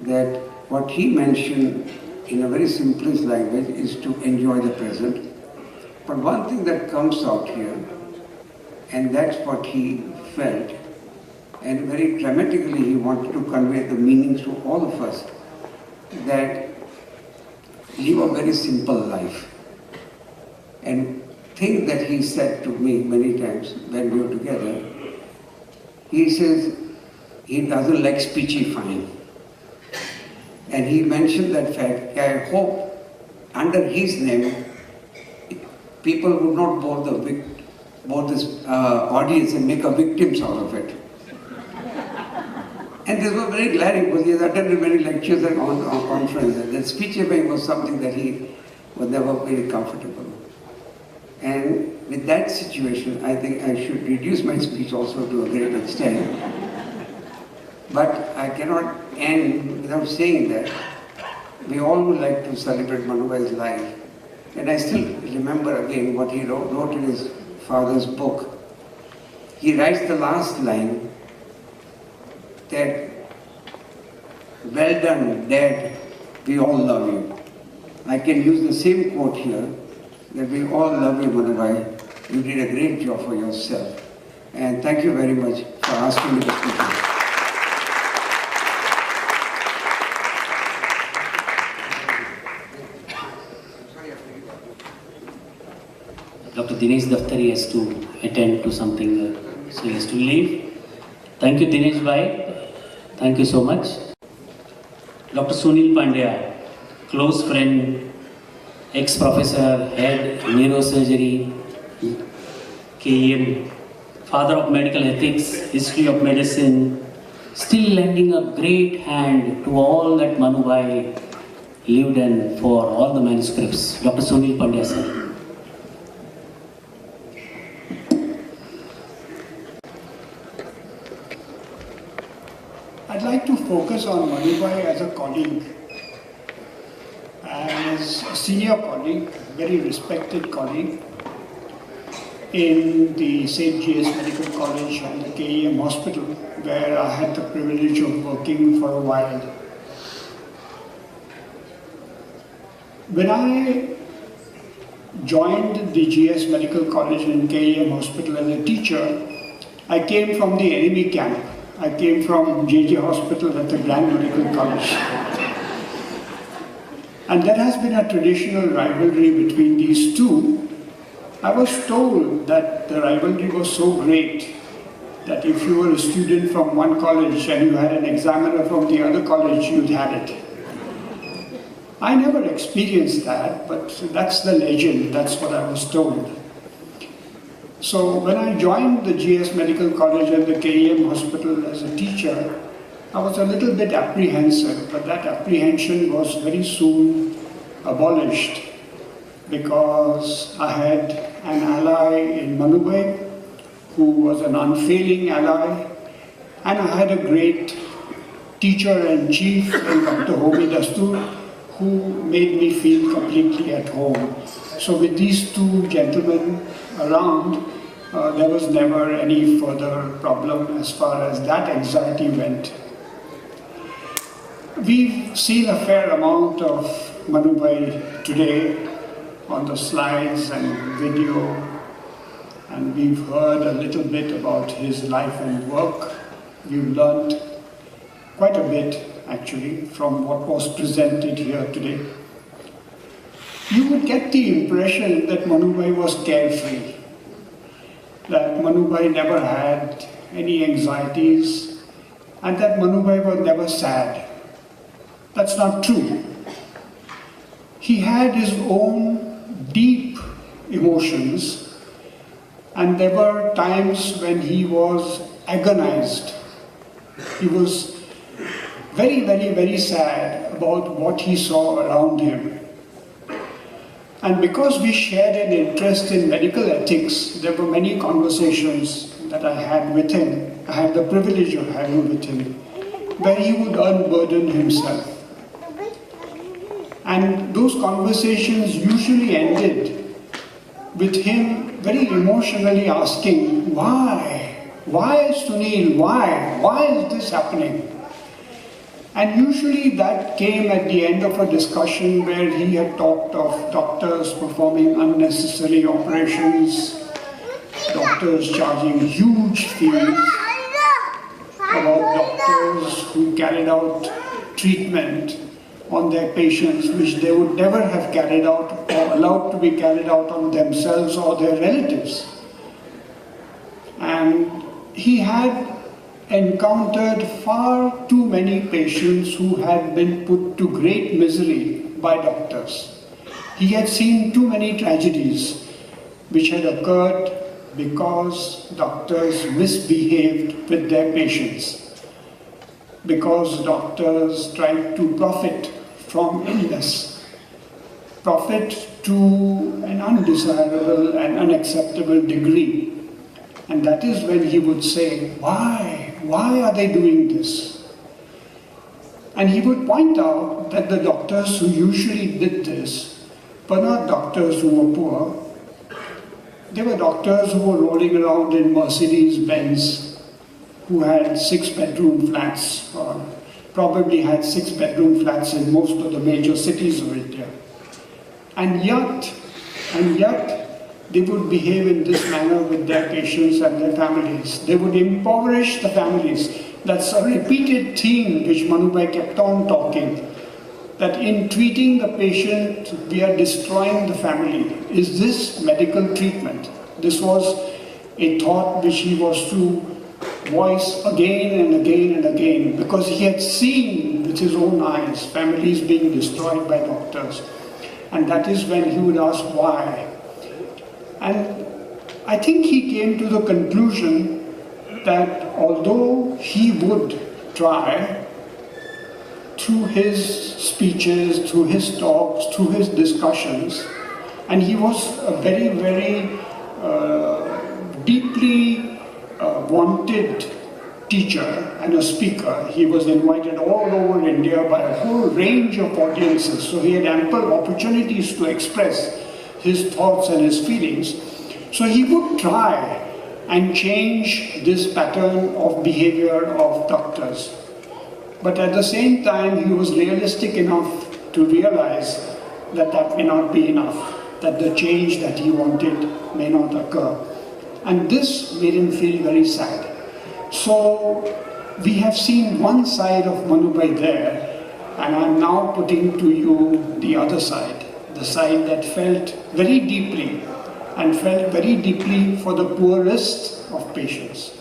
that what he mentioned in a very simplest language is to enjoy the present. But one thing that comes out here, and that's what he felt, and very dramatically he wanted to convey the meanings to all of us, that live a very simple life. And thing that he said to me many times when we were together, he says he doesn't like speechifying. And he mentioned that fact. I hope under his name, people would not bore this audience and make a victims out of it. And this was very glaring because he has attended many lectures and on conferences. That speechifying was something that he was never very comfortable. And with that situation, I think I should reduce my speech also to a great extent. But I cannot end without saying that we all would like to celebrate Manubhai's life. And I still remember again what he wrote in his father's book. He writes the last line that, "Well done, Dad, we all love you." I can use the same quote here, that we all love you, Manubhai. You did a great job for yourself. And thank you very much for asking me to speak. Dr. Dinesh Daftari has to attend to something, so he has to leave. Thank you, Dinesh Bhai. Thank you so much. Dr. Sunil Pandya, close friend, ex-professor, head neurosurgery, KEM, father of medical ethics, history of medicine, still lending a great hand to all that Manubhai lived and for all the manuscripts. Dr. Sunil Pandya, sir. I'd like to focus on Manubhai as a colleague, as a senior colleague, very respected colleague in the St. G.S.MEDICAL College and the KEM Hospital, where I had the privilege of working for a while. When I joined the G.S.MEDICAL College and KEM Hospital as a teacher, I came from the enemy camp. I came from J.J. Hospital at the Grand Medical College. And there has been a traditional rivalry between these two. I was told that the rivalry was so great that if you were a student from one college and you had an examiner from the other college, you'd had it. I never experienced that, but that's the legend, that's what I was told. So when I joined the G.S.MEDICAL College and the KEM Hospital as a teacher, I was a little bit apprehensive, but that apprehension was very soon abolished because I had an ally in Manubhai who was an unfailing ally, and I had a great teacher and chief in Dr. Dastur who made me feel completely at home. So with these two gentlemen around, there was never any further problem as far as that anxiety went. We've seen a fair amount of Manubhai today on the slides and video, and we've heard a little bit about his life and work. We've learned quite a bit actually from what was presented here today. You would get the impression that Manubhai was carefree, that Manubhai never had any anxieties, and that Manubhai was never sad. That's not true. He had his own deep emotions, and there were times when he was agonized. He was very, very, very sad about what he saw around him. And because we shared an interest in medical ethics, there were many conversations that I had with him. I had the privilege of having with him, where he would unburden himself. And those conversations usually ended with him very emotionally asking, why? Why, Sunil? Why? Why is this happening? And usually that came at the end of a discussion where he had talked of doctors performing unnecessary operations, doctors charging huge fees, about doctors who carried out treatment on their patients which they would never have carried out or allowed to be carried out on themselves or their relatives. And he had encountered far too many patients who had been put to great misery by doctors. He had seen too many tragedies which had occurred because doctors misbehaved with their patients, because doctors tried to profit from illness, profit to an undesirable and unacceptable degree. And that is when he would say, why? Why are they doing this? And he would point out that the doctors who usually did this were not doctors who were poor. They were doctors who were rolling around in Mercedes-Benz, who had 6-bedroom flats, or probably had 6-bedroom flats in most of the major cities of India. And yet, they would behave in this manner with their patients and their families. They would impoverish the families. That's a repeated theme which Manubhai kept on talking, that in treating the patient, we are destroying the family. Is this medical treatment? This was a thought which he was to voice again and again and again, because he had seen with his own eyes families being destroyed by doctors. And that is when he would ask why. And I think he came to the conclusion that although he would try through his speeches, through his talks, through his discussions, and he was a very, very deeply wanted teacher and a speaker. He was invited all over India by a whole range of audiences, so he had ample opportunities to express his thoughts and his feelings. So he would try and change this pattern of behavior of doctors. But at the same time, he was realistic enough to realize that that may not be enough, that the change that he wanted may not occur. And this made him feel very sad. So we have seen one side of Manubhai there, and I'm now putting to you the other side, the side that felt very deeply, and felt very deeply for the poorest of patients.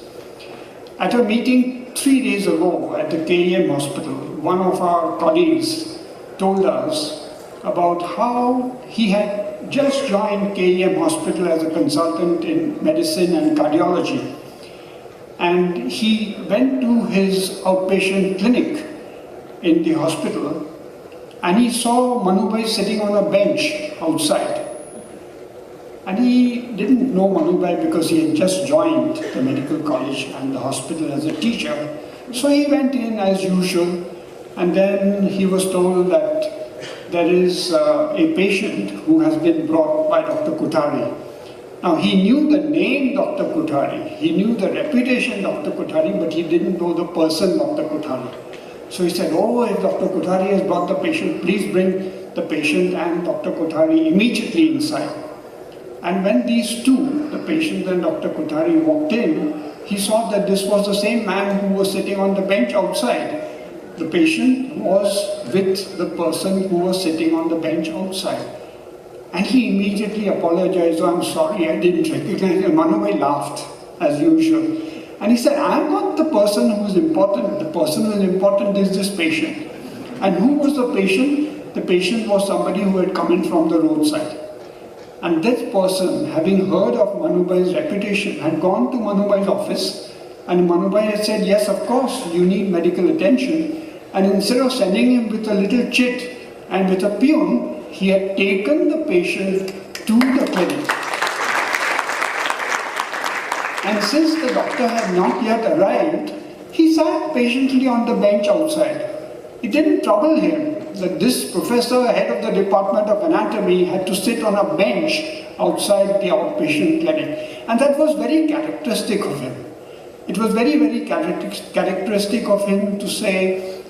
At a meeting 3 days ago at the KEM hospital, one of our colleagues told us about how he had just joined KEM hospital as a consultant in medicine and cardiology. And he went to his outpatient clinic in the hospital, and he saw Manubhai sitting on a bench outside. And he didn't know Manubhai because he had just joined the medical college and the hospital as a teacher. So he went in as usual, and then he was told that there is a patient who has been brought by Dr. Kothari. Now he knew the name Dr. Kothari, he knew the reputation Dr. Kothari, but he didn't know the person Dr. Kothari. So he said, oh, if Dr. Kothari has brought the patient, please bring the patient and Dr. Kothari immediately inside. And when these two, the patient and Dr. Kothari, walked in, he saw that this was the same man who was sitting on the bench outside. The patient was with the person who was sitting on the bench outside. And he immediately apologized, oh, I'm sorry, I didn't recognize him. Manubhai laughed, as usual. And he said, I'm not the person who is important. The person who is important is this patient. And who was the patient? The patient was somebody who had come in from the roadside. And this person, having heard of Manubhai's reputation, had gone to Manubhai's office, and Manubhai had said, yes, of course, you need medical attention. And instead of sending him with a little chit and with a peon, he had taken the patient to the clinic. And since the doctor had not yet arrived, he sat patiently on the bench outside. It didn't trouble him that this professor, head of the Department of Anatomy, had to sit on a bench outside the outpatient clinic. And that was very characteristic of him. It was very, very characteristic of him to say,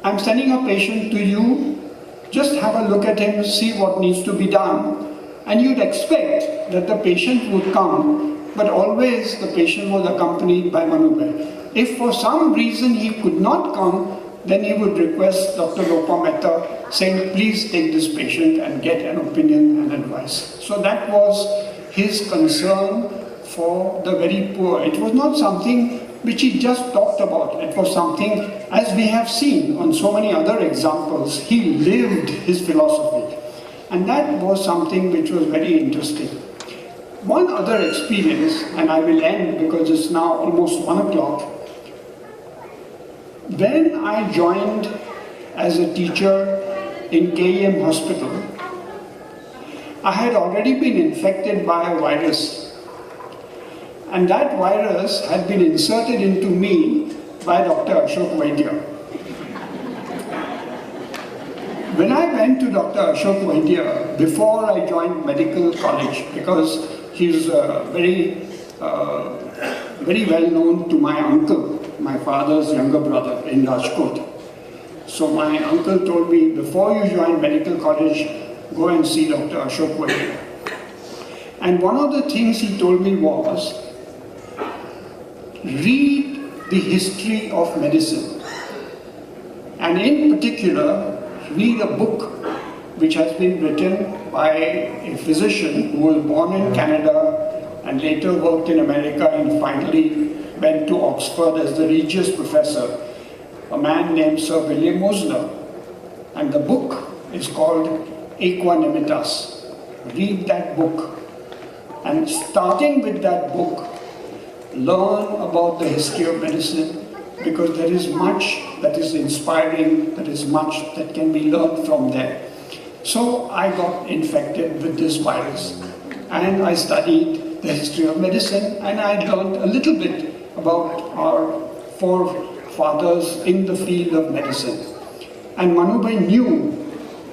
I'm sending a patient to you, just have a look at him, see what needs to be done. And you'd expect that the patient would come, but always the patient was accompanied by Manu Bhai. If for some reason he could not come, then he would request Dr. Lopa Mehta saying, please take this patient and get an opinion and advice. So that was his concern for the very poor. It was not something which he just talked about. It was something, as we have seen on so many other examples, he lived his philosophy. And that was something which was very interesting. One other experience, and I will end because it's now almost 1 o'clock. When I joined as a teacher in KEM hospital, I had already been infected by a virus. And that virus had been inserted into me by Dr. Ashok Vaidya. When I went to Dr. Ashok Vaidya before I joined medical college, because he's very well known to my uncle, my father's younger brother in Rajkot. So my uncle told me, before you join medical college, go and see Dr. Ashok Vaidya. And one of the things he told me was, read the history of medicine. And in particular, read a book which has been written by a physician who was born in Canada and later worked in America and finally went to Oxford as the Regius Professor, a man named Sir William Osler. And the book is called Equanimitas. Read that book. And starting with that book, learn about the history of medicine, because there is much that is inspiring, there is much that can be learned from there. So I got infected with this virus and I studied the history of medicine and I learned a little bit about our forefathers in the field of medicine. And Manu Bhai knew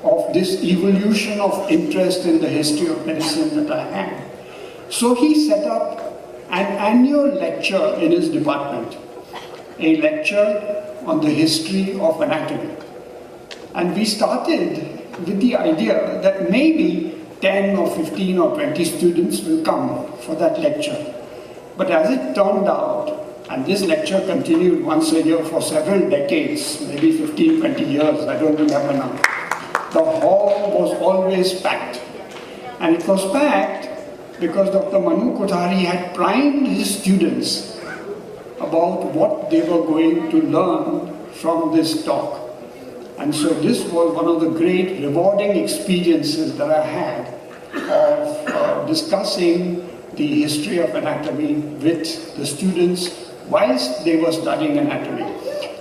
of this evolution of interest in the history of medicine that I had. So he set up an annual lecture in his department, a lecture on the history of anatomy. And we started with the idea that maybe 10 or 15 or 20 students will come for that lecture. But as it turned out, and this lecture continued once a year for several decades, maybe 15, 20 years, I don't remember now, the hall was always packed. And it was packed because Dr.M.V.L.Kothari had primed his students about what they were going to learn from this talk. And so this was one of the great rewarding experiences that I had of discussing the history of anatomy with the students whilst they were studying anatomy.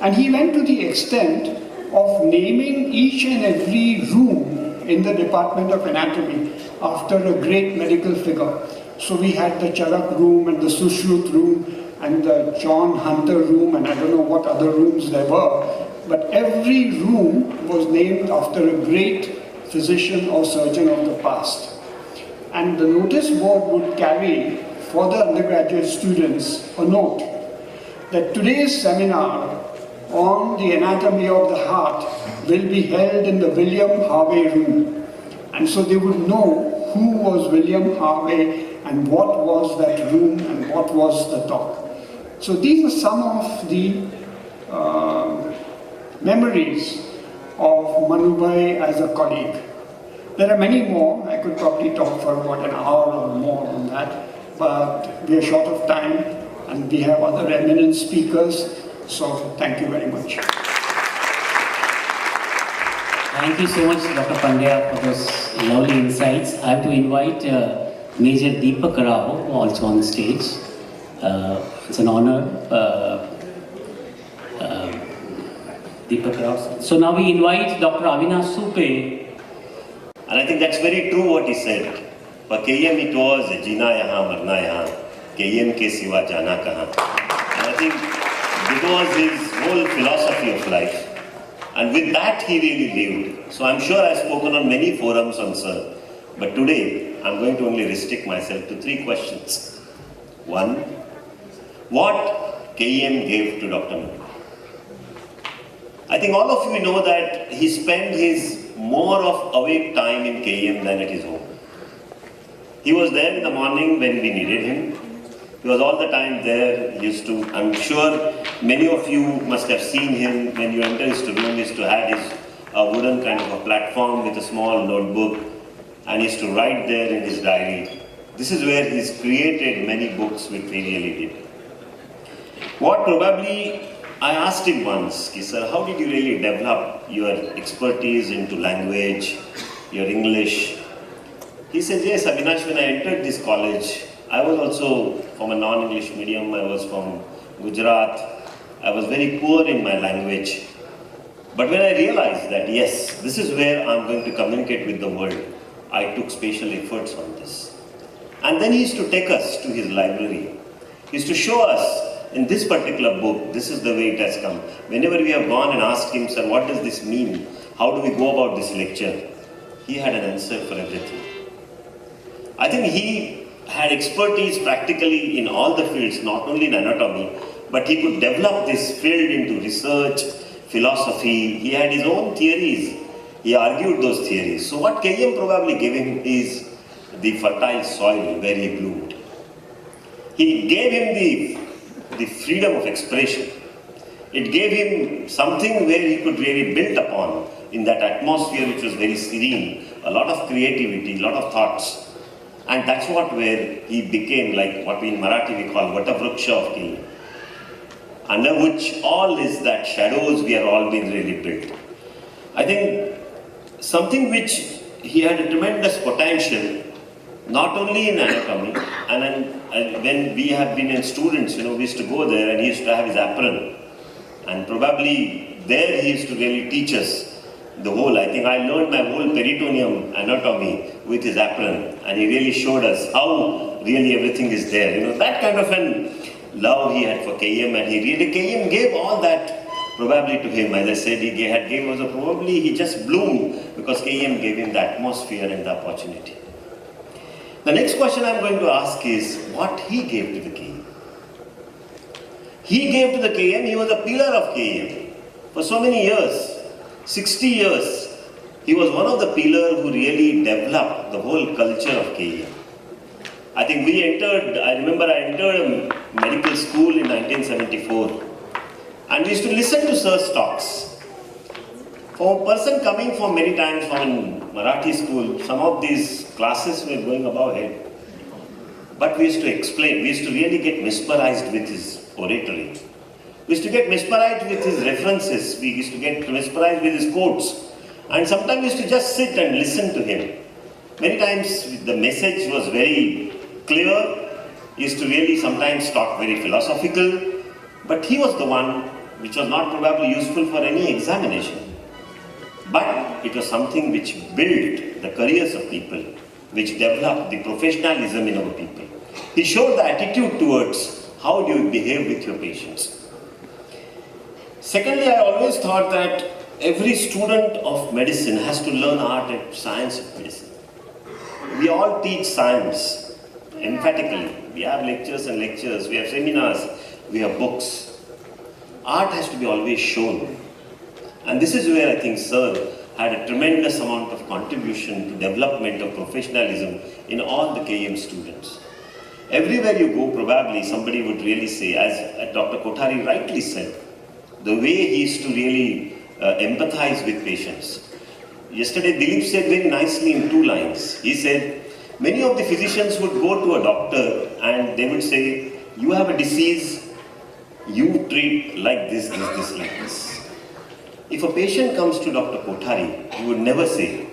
And he went to the extent of naming each and every room in the Department of Anatomy after a great medical figure. So we had the Charak room and the Sushrut room and the John Hunter room and I don't know what other rooms there were. But every room was named after a great physician or surgeon of the past. And the notice board would carry for the undergraduate students a note that today's seminar on the anatomy of the heart will be held in the William Harvey room. And so they would know who was William Harvey and what was that room and what was the talk. So these are some of the memories of Manu Bhai as a colleague. There are many more. I could probably talk for about an hour or more on that, but we are short of time and we have other eminent speakers, so thank you very much. Thank you so much, Dr. Pandya, for those lovely insights. I have to invite Major Deepak Rao, also on the stage. It's an honor. Deepak Rao. So now we invite Dr. D.R.SUPE. And I think that's very true what he said. For KEM it was Jina Yahan, Marna Yahan, KEM ke siwa jana kahan. And I think it was his whole philosophy of life. And with that, he really lived. So I'm sure I've spoken on many forums on Sir. But today, I'm going to only restrict myself to 3 questions. 1, what KEM gave to Dr. Manu? I think all of you know that he spent his more of awake time in KEM than at his home. He was there in the morning when we needed him. He was all the time there. He used to, I'm sure many of you must have seen him when you enter his room. He used to have his wooden kind of a platform with a small notebook, and he used to write there in his diary. This is where he's created many books which he really did. What probably I asked him once, sir, how did you really develop your expertise into language, your English? He said, yes, Avinash, when I entered this college, I was also from a non-English medium. I was from Gujarat. I was very poor in my language. But when I realized that, yes, this is where I'm going to communicate with the world, I took special efforts on this. And then he used to take us to his library. He used to show us, in this particular book, this is the way it has come. Whenever we have gone and asked him, sir, what does this mean? How do we go about this lecture? He had an answer for everything. I think he had expertise practically in all the fields, not only in anatomy, but he could develop this field into research, philosophy. He had his own theories. He argued those theories. So what KEM probably gave him is the fertile soil where he bloomed. He gave him the freedom of expression. It gave him something where he could really build upon in that atmosphere which was very serene, a lot of creativity, a lot of thoughts. And that's where he became like what we in Marathi we call Vatavruksha of KEM, under which all is that shadows we are all being really built. I think something which he had a tremendous potential, not only in anatomy, and when we have been in students, we used to go there and he used to have his apron. And probably there he used to really teach us the whole. I think I learned my whole peritoneum anatomy with his apron, and he really showed us how really everything is there. That kind of an love he had for KEM, and KEM gave all that probably to him. As I said, he just bloomed because KEM gave him the atmosphere and the opportunity. The next question I'm going to ask is what he gave to the KEM. He gave to the KEM, he was a pillar of KEM for so many years. 60 years, he was one of the pillars who really developed the whole culture of KEM. I think I remember I entered a medical school in 1974, and we used to listen to Sir's talks. For a person coming from many times from Marathi school, some of these classes were going above head. But we used to explain, we used to really get mesmerized with his oratory. We used to get mesmerized with his references, we used to get mesmerized with his quotes. And sometimes we used to just sit and listen to him. Many times the message was very clear, he used to really sometimes talk very philosophical, but he was the one which was not probably useful for any examination. But it was something which built the careers of people, which developed the professionalism in our people. He showed the attitude towards how do you behave with your patients. Secondly, I always thought that every student of medicine has to learn art and science of medicine. We all teach science emphatically. We have lectures and lectures, we have seminars, we have books. Art has to be always shown. And this is where I think Sir had a tremendous amount of contribution to development of professionalism in all the KEM students. Everywhere you go, probably somebody would really say, as Dr. Kothari rightly said, the way he used to really empathize with patients. Yesterday, Dilip said very nicely in 2 lines. He said, many of the physicians would go to a doctor and they would say, you have a disease, you treat like this, like this. If a patient comes to Dr. Kothari, he would never say,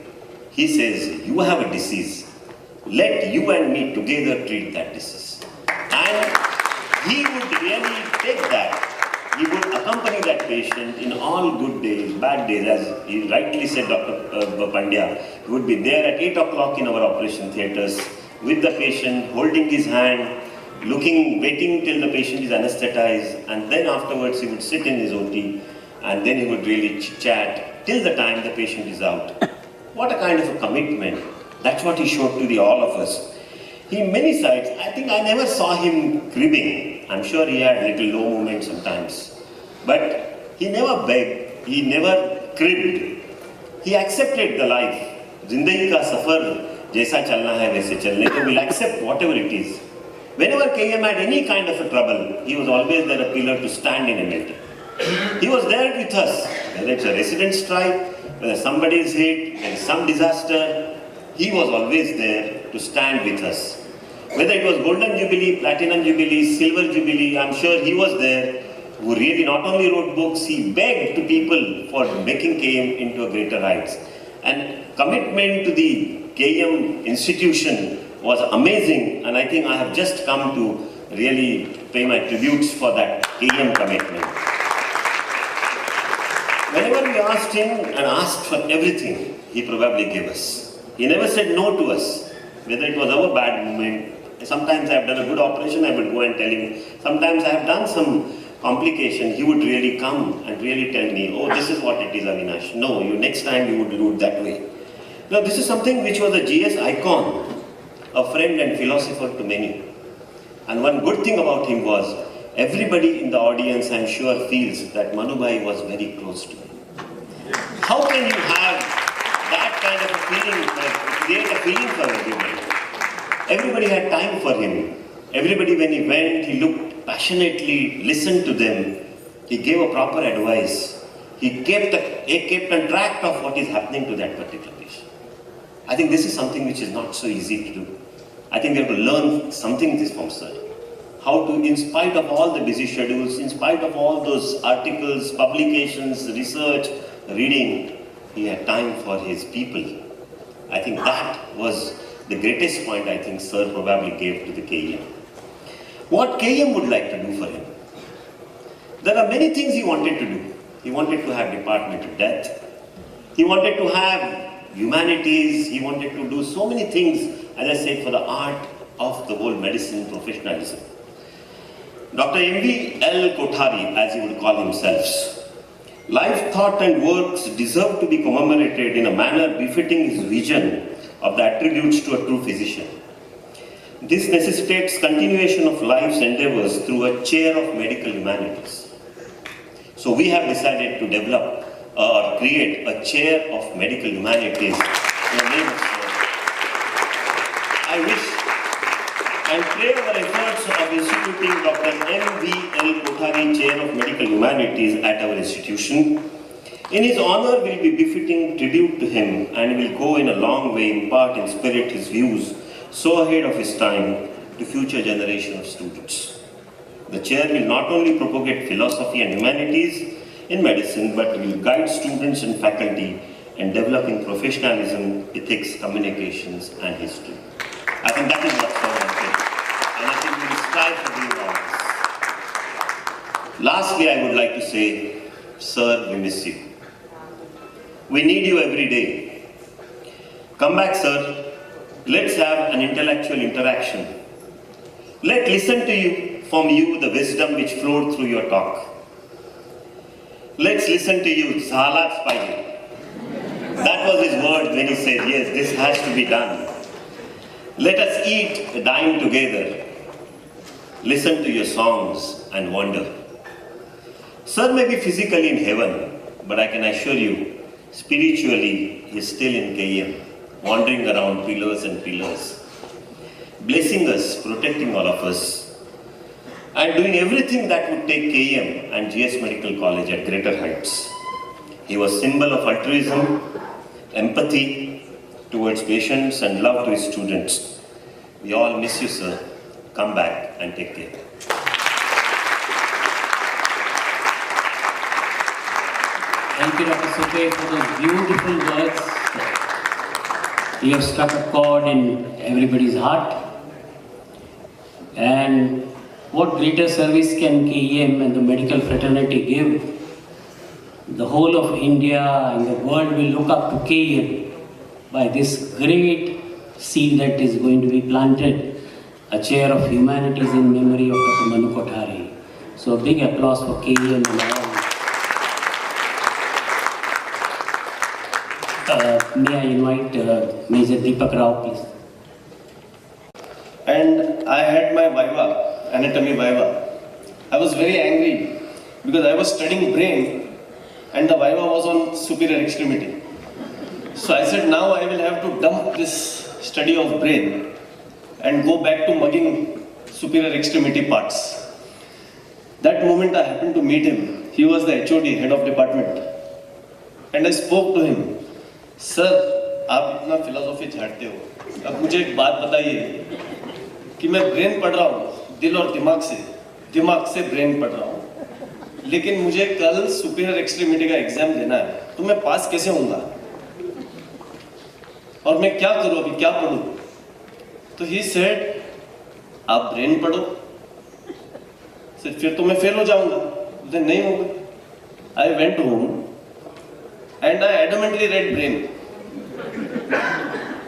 he says, you have a disease, let you and me together treat that disease. And he would really take that. He would accompany that patient in all good days, bad days, as he rightly said, Dr. Pandya. He would be there at 8 o'clock in our operation theatres with the patient, holding his hand, waiting till the patient is anesthetized, and then afterwards he would sit in his OT and then he would really chat till the time the patient is out. What a kind of a commitment. That's what he showed to all of us. He many sides, I think I never saw him cribbing. I'm sure he had little low moments sometimes. But he never begged, he never cribbed. He accepted the life. Zindagi ka safar jaisa chalna hai waise chalne ko, will accept whatever it is. Whenever KM had any kind of a trouble, he was always there, a pillar to stand in a meeting. He was there with us, whether it's a resident strike, whether somebody is hit, there is some disaster, he was always there to stand with us. Whether it was Golden Jubilee, Platinum Jubilee, Silver Jubilee, I'm sure he was there, who really not only wrote books, he begged to people for making KM into a greater heights. And commitment to the KM institution was amazing, and I think I have just come to really pay my tributes for that KM commitment. Whenever we asked him and asked for everything, he probably gave us. He never said no to us, whether it was our bad moment. Sometimes I have done a good operation, I would go and tell him. Sometimes I have done some complication, he would really come and really tell me, oh, this is what it is, Avinash. No, next time you would do it that way. Now, this is something which was a GS icon, a friend and philosopher to many. And one good thing about him was, everybody in the audience, I'm sure, feels that Manubhai was very close to him. How can you have that kind of a feeling, create a feeling for everybody? Everybody had time for him. Everybody, when he went, he looked passionately, listened to them. He gave a proper advice. He kept a track of what is happening to that particular patient. I think this is something which is not so easy to do. I think we have to learn something this from sir. How to, in spite of all the busy schedules, in spite of all those articles, publications, research, reading, he had time for his people. I think that was the greatest point I think sir probably gave to the KM. What KM would like to do for him? There are many things he wanted to do. He wanted to have Department of Death. He wanted to have humanities. He wanted to do so many things, as I said, for the art of the whole medicine professionalism. Dr.M.V.L.Kothari, as he would call himself, life, thought and works deserve to be commemorated in a manner befitting his vision of the attributes to a true physician. This necessitates continuation of life's endeavors through a chair of medical humanities. So we have decided to develop or create a chair of medical humanities in the name of sir. I wish and pray our efforts of instituting Dr.M.V.L.Kothari Chair of Medical Humanities at our institution. In his honor will be befitting tribute to him and will go in a long way, impart and spirit his views so ahead of his time to future generation of students. The chair will not only propagate philosophy and humanities in medicine, but will guide students and faculty in developing professionalism, ethics, communications, and history. I think that is what sir wanted, and I think we will strive for doing all this. Lastly, I would like to say, sir, we miss you. We need you every day. Come back, sir. Let's have an intellectual interaction. Let's listen to you, from you, the wisdom which flowed through your talk. Let's listen to you, Zahalat Spike. That was his word when he said, yes, this has to be done. Let us eat, dine together. Listen to your songs and wonder. Sir may be physically in heaven, but I can assure you, spiritually, he is still in KM, wandering around pillars and pillars, blessing us, protecting all of us, and doing everything that would take KM and G.S.MEDICAL College at greater heights. He was symbol of altruism, empathy towards patients, and love to his students. We all miss you, sir. Come back and take care. Thank you, Dr.SUPE, for those beautiful words. You have struck a chord in everybody's heart. And what greater service can KEM and the medical fraternity give? The whole of India and the world will look up to KEM by this great seed that is going to be planted, a chair of humanities in memory of Dr.Manu Kothari. So a big applause for KEM and all. May I invite Major Deepak Rao, please? And I had my viva, anatomy viva. I was very angry because I was studying brain and the viva was on superior extremity. So I said, now I will have to dump this study of brain and go back to mugging superior extremity parts. That moment I happened to meet him. He was the HOD, head of department. And I spoke to him. Sir, आप इतना philosophy झाड़ते हो. अब मुझे एक बात बताइए कि मैं ब्रेन पढ़ रहा हूँ, दिल और दिमाग से ब्रेन पढ़ रहा हूँ. लेकिन मुझे कल सुपीरियर एक्सट्रीमिटी का एग्जाम देना है, तो मैं पास कैसे होऊंगा? और मैं क्या करूँ अभी, क्या पढ़ूँ? तो ही सेड, आप ब्रेन पढ़ो. फिर तो मैं फेल हो जाऊंगा. तो नहीं होगा. I went home and I adamantly read brain.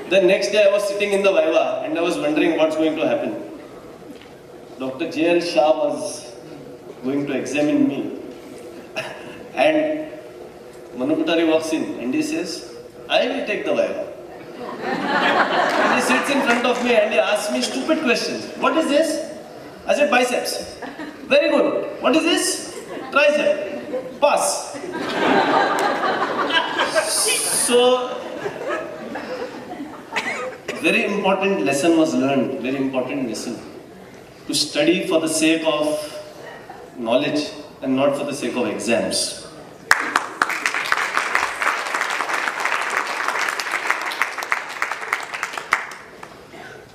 The next day I was sitting in the viva and I was wondering what's going to happen. Dr. J.L. Shah was going to examine me and Manu Kothari walks in and he says, I will take the viva. And he sits in front of me and he asks me stupid questions. What is this? I said biceps. Very good. What is this? Tricep. Pass. So, very important lesson was learned, very important lesson. To study for the sake of knowledge and not for the sake of exams.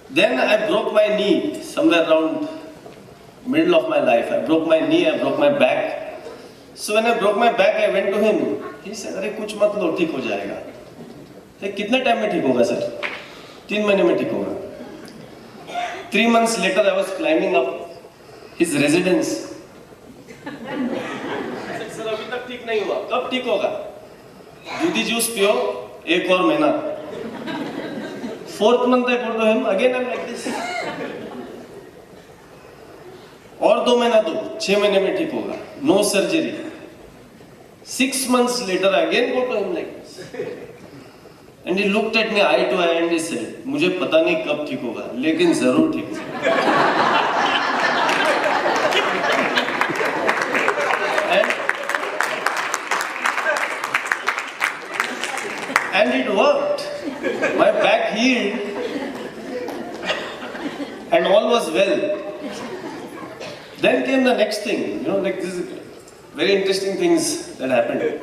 Then I broke my knee somewhere around middle of my life. I broke my knee, I broke my back. So when I broke my back, I went to him. He said, अरे कुछ मत लो, ठीक हो जाएगा. कितने time में ठीक होगा सर? 3 महीने में ठीक होगा. 3 months later, I was climbing up his residence. I said, sir अभी तक ठीक नहीं हुआ. कब ठीक होगा? दूधी जूस पियो, 1 और महीना. 4th month I go to him, again I'm like this. और 2 महीना दो, 6 महीने में ठीक होगा. No surgery. 6 months later, I again go to him like this. And he looked at me eye to eye and he said, मुझे पता नहीं कब ठीक होगा, लेकिन जरूर ठीक होगा. And it worked. My back healed and all was well. Then came the next thing, like this is very interesting things that happened.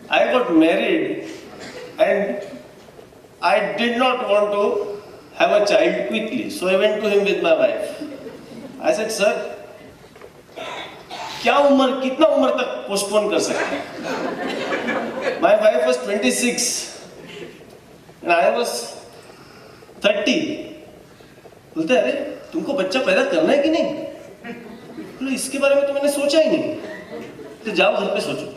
I got married and I did not want to have a child quickly. So I went to him with my wife. I said, sir, कितना उम्र तक postpone कर सकते हैं? My wife was 26 and I was 30. बोलते अरे तुमको बच्चा पैदा करना है कि नहीं? बोले इसके बारे में तो मैंने सोचा ही नहीं. तो जाओ घर पे सोचो.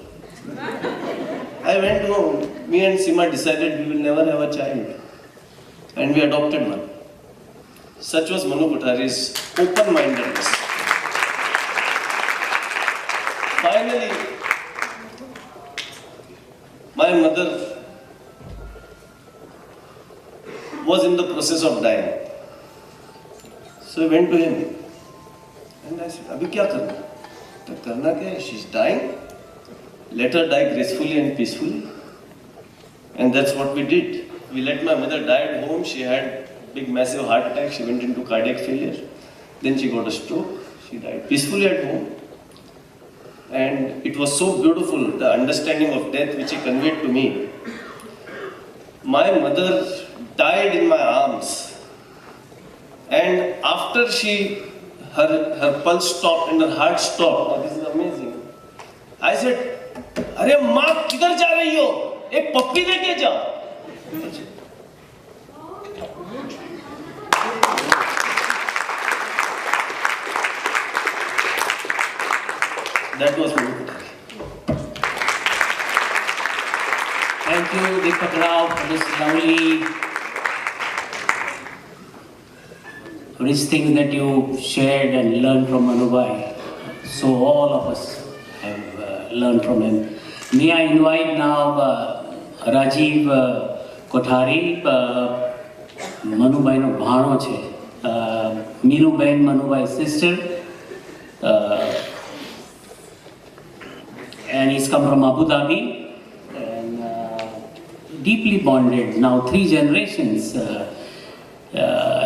I went home. Me and Sima decided we will never have a child, and we adopted one. Such was Manu Kothari's open-mindedness. Finally, my mother was in the process of dying. So I went to him and I said, "Abhi kya karna? To karna kya hai? She's dying. Let her die gracefully and peacefully." And that's what we did. We let my mother die at home. She had big massive heart attack. She went into cardiac failure. Then she got a stroke. She died peacefully at home. And it was so beautiful, the understanding of death which he conveyed to me. My mother died in my arms. And after her pulse stopped and her heart stopped, oh, this is amazing. I said, अरे माँ किधर जा रही हो? एक पप्पी लेके जाओ. That was Manu Kothari. Thank you, Deepak Rao, for this lovely, for these things that you shared and learned from Manu Bhai. So all of us have learned from him. May I invite now Rajiv Kothari, Manu Bhai no bhano છે, Meenu Ben Manu Bhai's sister, and he's come from Abu Dhabi and deeply bonded now 3 generations.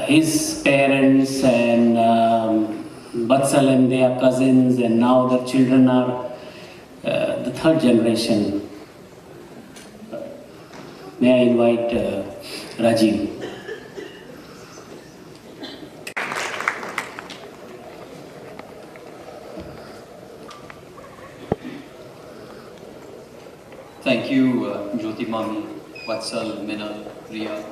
His parents and Batsal and their cousins, and now their children are the 3rd generation. May I invite Rajiv? Thank you, Jyoti Mami, Vatsal, Minal, Riya,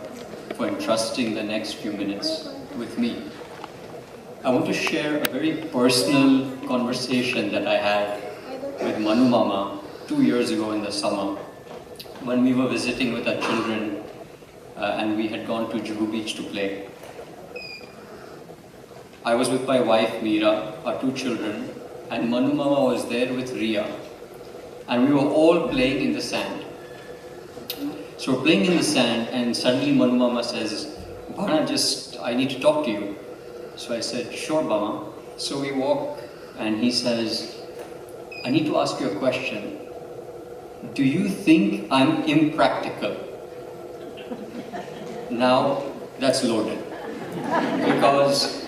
for entrusting the next few minutes with me. I want to share a very personal conversation that I had with Manu Mama 2 years ago in the summer when we were visiting with our children and we had gone to Juhu Beach to play. I was with my wife Meera, our 2 children, and Manu Mama was there with Riya. And we were all playing in the sand. So we're playing in the sand, and suddenly Manu Mama says, Bana, I need to talk to you. So I said, sure, Mama. So we walk, and he says, I need to ask you a question. Do you think I'm impractical? Now, that's loaded. Because,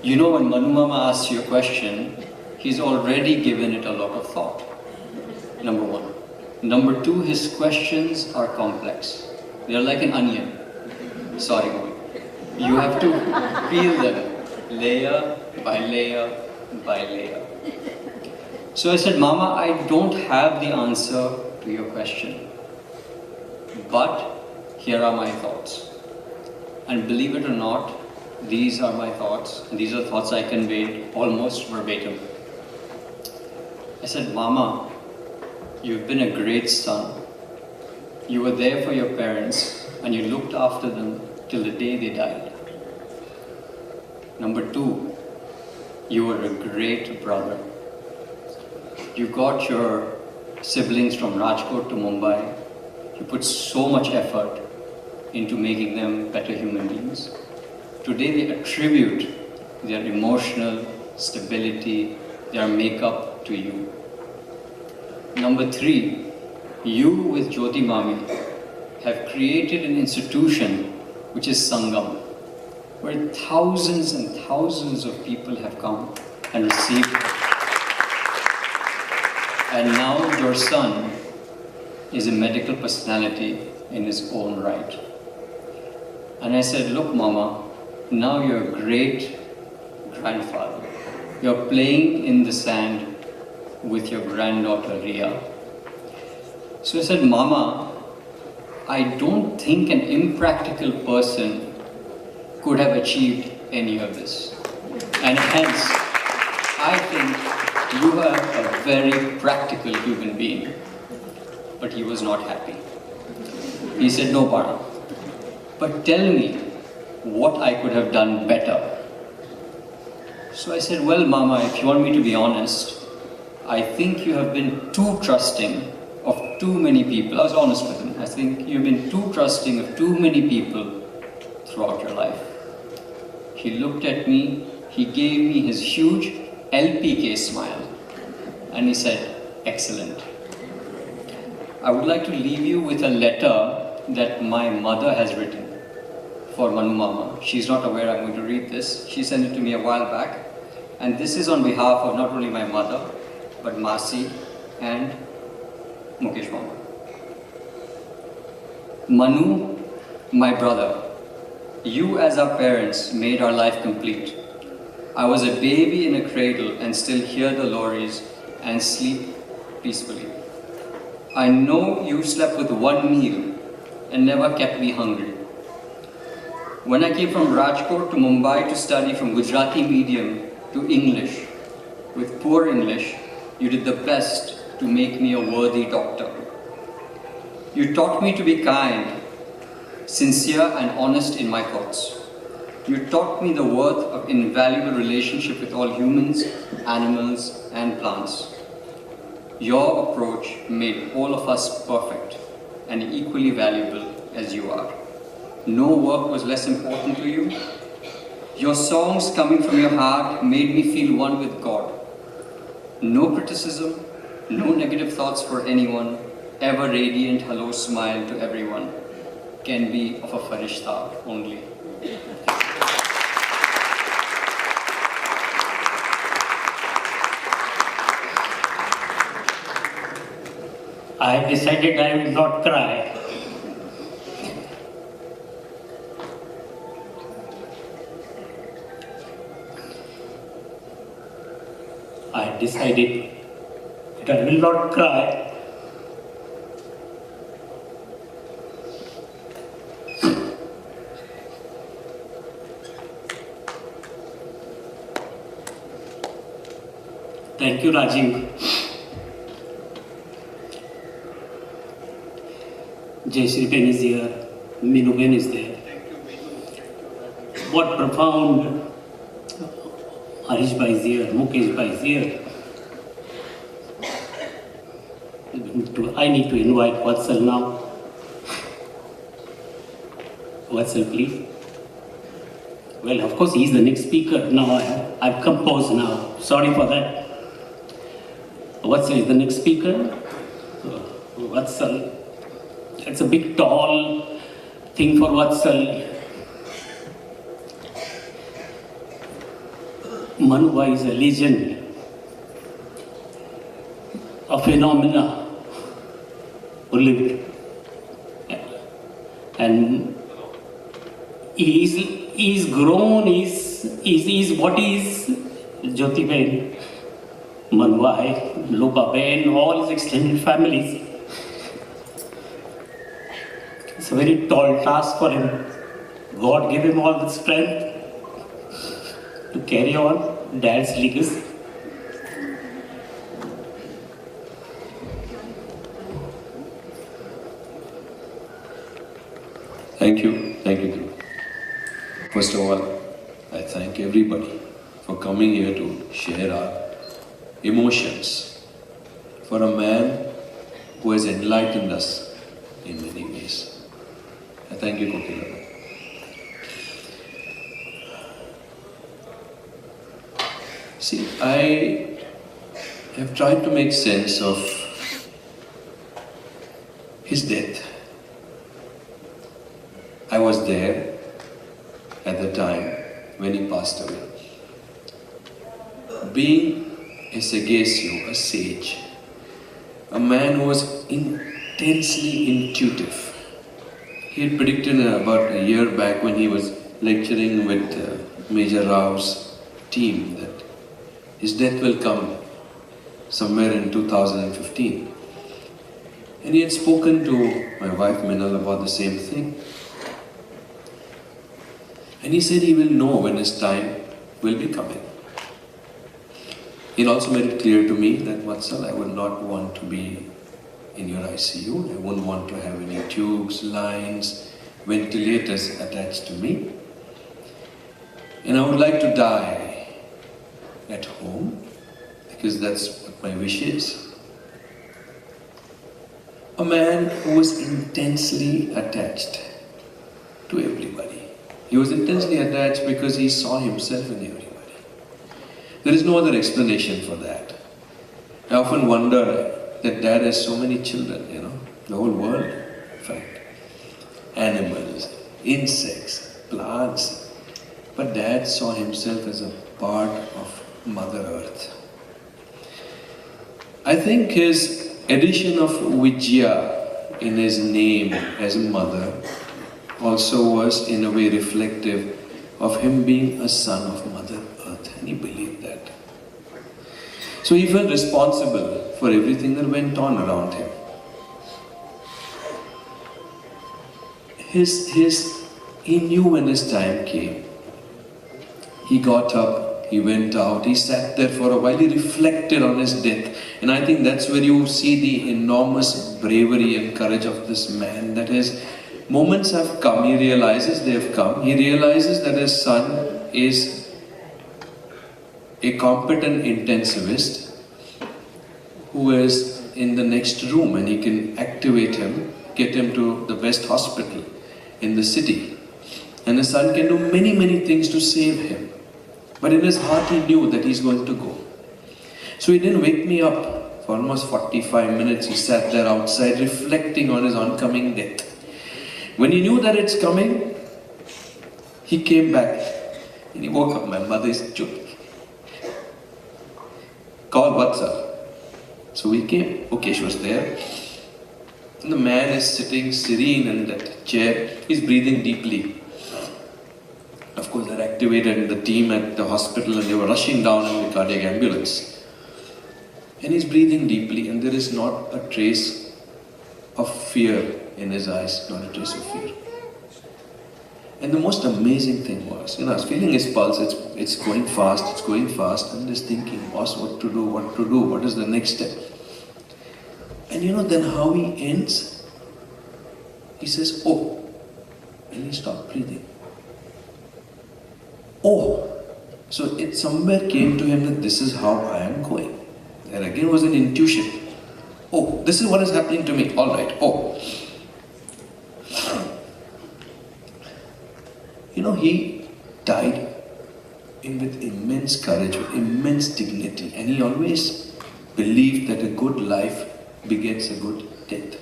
you know, when Manu Mama asks you a question, he's already given it a lot of thought. Number 1. Number 2, his questions are complex. They are like an onion. Sorry, boy. You have to peel them layer by layer by layer. So I said, Mama, I don't have the answer to your question. But here are my thoughts. And believe it or not, these are my thoughts. And these are thoughts I conveyed almost verbatim. I said, Mama, you've been a great son. You were there for your parents and you looked after them till the day they died. Number 2, you were a great brother. You got your siblings from Rajkot to Mumbai. You put so much effort into making them better human beings. Today they attribute their emotional stability, their makeup to you. Number 3, you with Jyoti Mami have created an institution which is Sangam, where thousands and thousands of people have come and received it. And now your son is a medical personality in his own right. And I said, look, Mama, now you're a great grandfather. You're playing in the sand with your granddaughter Riya. So I said, Mama, I don't think an impractical person could have achieved any of this. And hence, I think you are a very practical human being. But he was not happy. He said, no, Bana, but tell me what I could have done better. So I said, well, Mama, if you want me to be honest, I think you have been too trusting of too many people. I was honest with him. I think you've been too trusting of too many people throughout your life. He looked at me, he gave me his huge LPK smile, and he said, excellent. I would like to leave you with a letter that my mother has written for Manu Mama. She's not aware I'm going to read this. She sent it to me a while back. And this is on behalf of not only my mother, but Masi and Mukesh Mama. Manu, my brother, you as our parents made our life complete. I was a baby in a cradle and still hear the lorries and sleep peacefully. I know you slept with one meal and never kept me hungry. When I came from Rajkot to Mumbai to study from Gujarati medium to English, with poor English, you did the best to make me a worthy doctor. You taught me to be kind, sincere and honest in my thoughts. You taught me the worth of invaluable relationship with all humans, animals and plants. Your approach made all of us perfect and equally valuable as you are. No work was less important to you. Your songs coming from your heart made me feel one with God. No criticism, no negative thoughts for anyone, ever radiant hello smile to everyone, can be of a farishta only. I have decided I will not cry. I have decided that I will not cry. Thank you, Rajiv. Jayashree Ben is here, Minu Ben is there. What profound. Harish Bhai is here, Mukesh Bhai is here. I need to invite Vatsal now. Vatsal, please. Well, of course, he is the next speaker. Now I've composed now. Sorry for that. Vatsal is the next speaker. Vatsal. It's a big, tall thing for Vatsal. Manu is a legend, a phenomena who lived. And he's grown, he's what is Jyoti Ben, Manu, Lupa Ben, all his extended families. It's a very tall task for him. God gave him all the strength to carry on Dad's legacy. Thank you, Guru. First of all, I thank everybody for coming here to share our emotions for a man who has enlightened us in many ways. I thank you, Kokila. See, I have tried to make sense of his death. I was there at the time when he passed away. Being a Sagesyo, a sage, a man who was intensely intuitive. He had predicted about a year back when he was lecturing with Major Rao's team that his death will come somewhere in 2015. And he had spoken to my wife Minal about the same thing. And he said he will know when his time will be coming. He also made it clear to me that, Vatsal, I would not want to be in your ICU. I wouldn't want to have any tubes, lines, ventilators attached to me. And I would like to die at home, because that's what my wish is. A man who was intensely attached to everybody. He was intensely attached because he saw himself in everybody. There is no other explanation for that. I often wonder that Dad has so many children, the whole world, in fact. Animals, insects, plants. But Dad saw himself as a part of Mother Earth. I think his addition of Vijaya in his name as mother also was in a way reflective of him being a son of Mother Earth, and he believed that. So he felt responsible for everything that went on around him. He knew when his time came. He got up, he went out, he sat there for a while, he reflected on his death. And I think that's where you see the enormous bravery and courage of this man, that his moments have come, he realizes they have come. He realizes that his son is a competent intensivist who who is in the next room and he can activate him, get him to the best hospital in the city. And the son can do many, many things to save him. But in his heart he knew that he's going to go. So he didn't wake me up. For almost 45 minutes he sat there outside reflecting on his oncoming death. When he knew that it's coming, he came back and he woke up. My mother is joking. Call utsav. So we came. Mukesh was there. And the man is sitting serene in that chair. He's breathing deeply. Of course, they activated the team at the hospital and they were rushing down in the cardiac ambulance. And he's breathing deeply and there is not a trace of fear in his eyes, not a trace of fear. And the most amazing thing was, I was feeling his pulse, it's going fast, I'm just thinking, boss, what to do, what is the next step? And then how he ends, he says, oh, and he stopped breathing. Oh, so it somewhere came to him that this is how I am going. There again was an intuition. Oh, this is what is happening to me, all right, oh. He died with immense courage, with immense dignity, and he always believed that a good life begets a good death.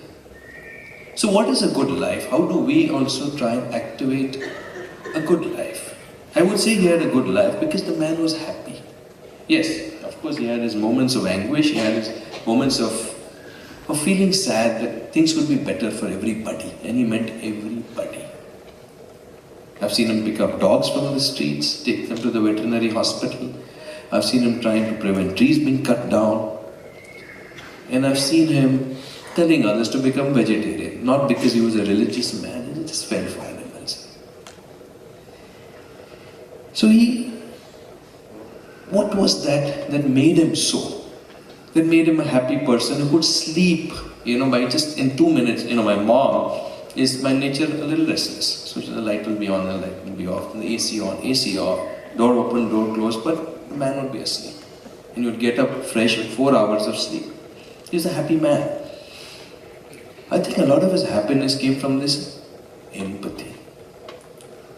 So what is a good life? How do we also try and activate a good life? I would say he had a good life because the man was happy. Yes, of course he had his moments of anguish, he had his moments of feeling sad that things would be better for everybody, and he meant everybody. I've seen him pick up dogs from the streets, take them to the veterinary hospital. I've seen him trying to prevent trees being cut down. And I've seen him telling others to become vegetarian, not because he was a religious man, he just felt for animals. So what was that made him so? That made him a happy person who could sleep, by just in 2 minutes. My mom is by nature a little restless. So the light will be on, the light will be off, and the AC on, AC off, door open, door closed, but the man would be asleep. And he would get up fresh with 4 hours of sleep. He was a happy man. I think a lot of his happiness came from this empathy.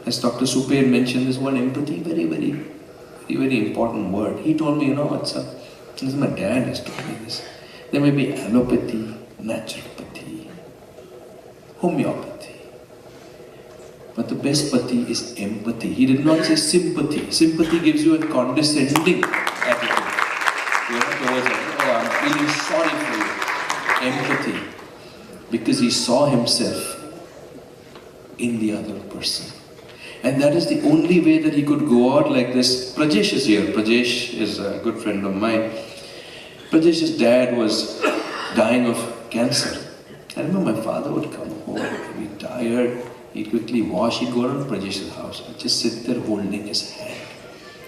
As Dr.SUPE had mentioned, this word empathy, very, very, very, very important word. He told me, utsav, this is my dad has told me this. There may be allopathy, naturopathy, homeopathy. But the best pathy is empathy. He did not say sympathy. Sympathy gives you a condescending attitude. Towards it. Oh, I'm feeling sorry for you. Empathy. Because he saw himself in the other person. And that is the only way that he could go out like this. Prajesh is here. Prajesh is a good friend of mine. Prajesh's dad was dying of cancer. I remember my father would come home, he'd be tired, he'd quickly wash, he'd go around Prajesh's house, he'd just sit there holding his hand.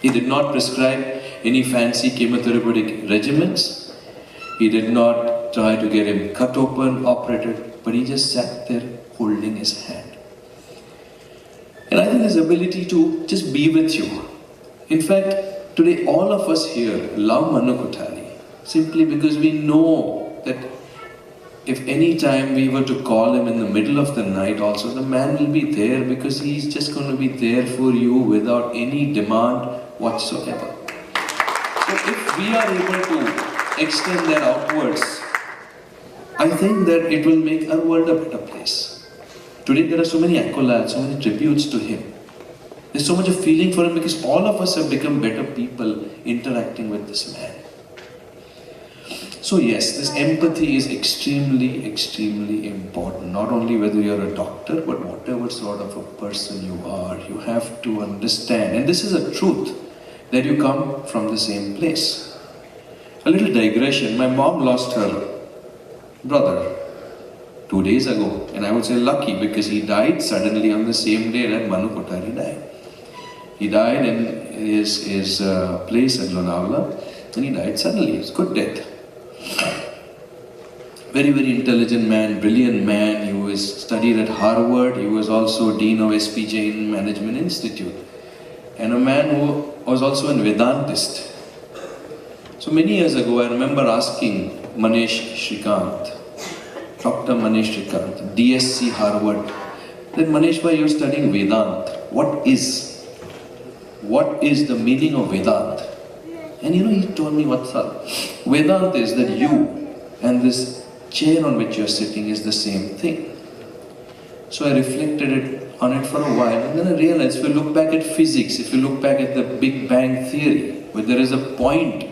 He did not prescribe any fancy chemotherapeutic regimens. He did not try to get him cut open, operated, but he just sat there holding his hand. And I think his ability to just be with you. In fact, today all of us here love Manu Kothari simply because we know that if any time we were to call him in the middle of the night also, the man will be there because he's just going to be there for you without any demand whatsoever. So if we are able to extend that outwards, I think that it will make our world a better place. Today there are so many accolades, so many tributes to him. There's so much of feeling for him because all of us have become better people interacting with this man. So yes, this empathy is extremely, extremely important. Not only whether you're a doctor, but whatever sort of a person you are, you have to understand. And this is a truth, that you come from the same place. A little digression, my mom lost her brother 2 days ago. And I would say lucky because he died suddenly on the same day that Manu Kothari died. He died in his place at Lonavala and he died suddenly. It's good death. Very, very intelligent man, brilliant man. He was studied at Harvard. He was also Dean of SP Jain Management Institute. And a man who was also a Vedantist. So many years ago, I remember asking Manish Shrikant, Dr. Manish Shrikant, DSc Harvard. Then Manish bhai, you're studying Vedant. What is the meaning of Vedant? And he told me, what's up? Vedant is that you and this chair on which you're sitting is the same thing. So I reflected on it for a while, and then I realized if you look back at physics, if you look back at the Big Bang Theory, where there is a point,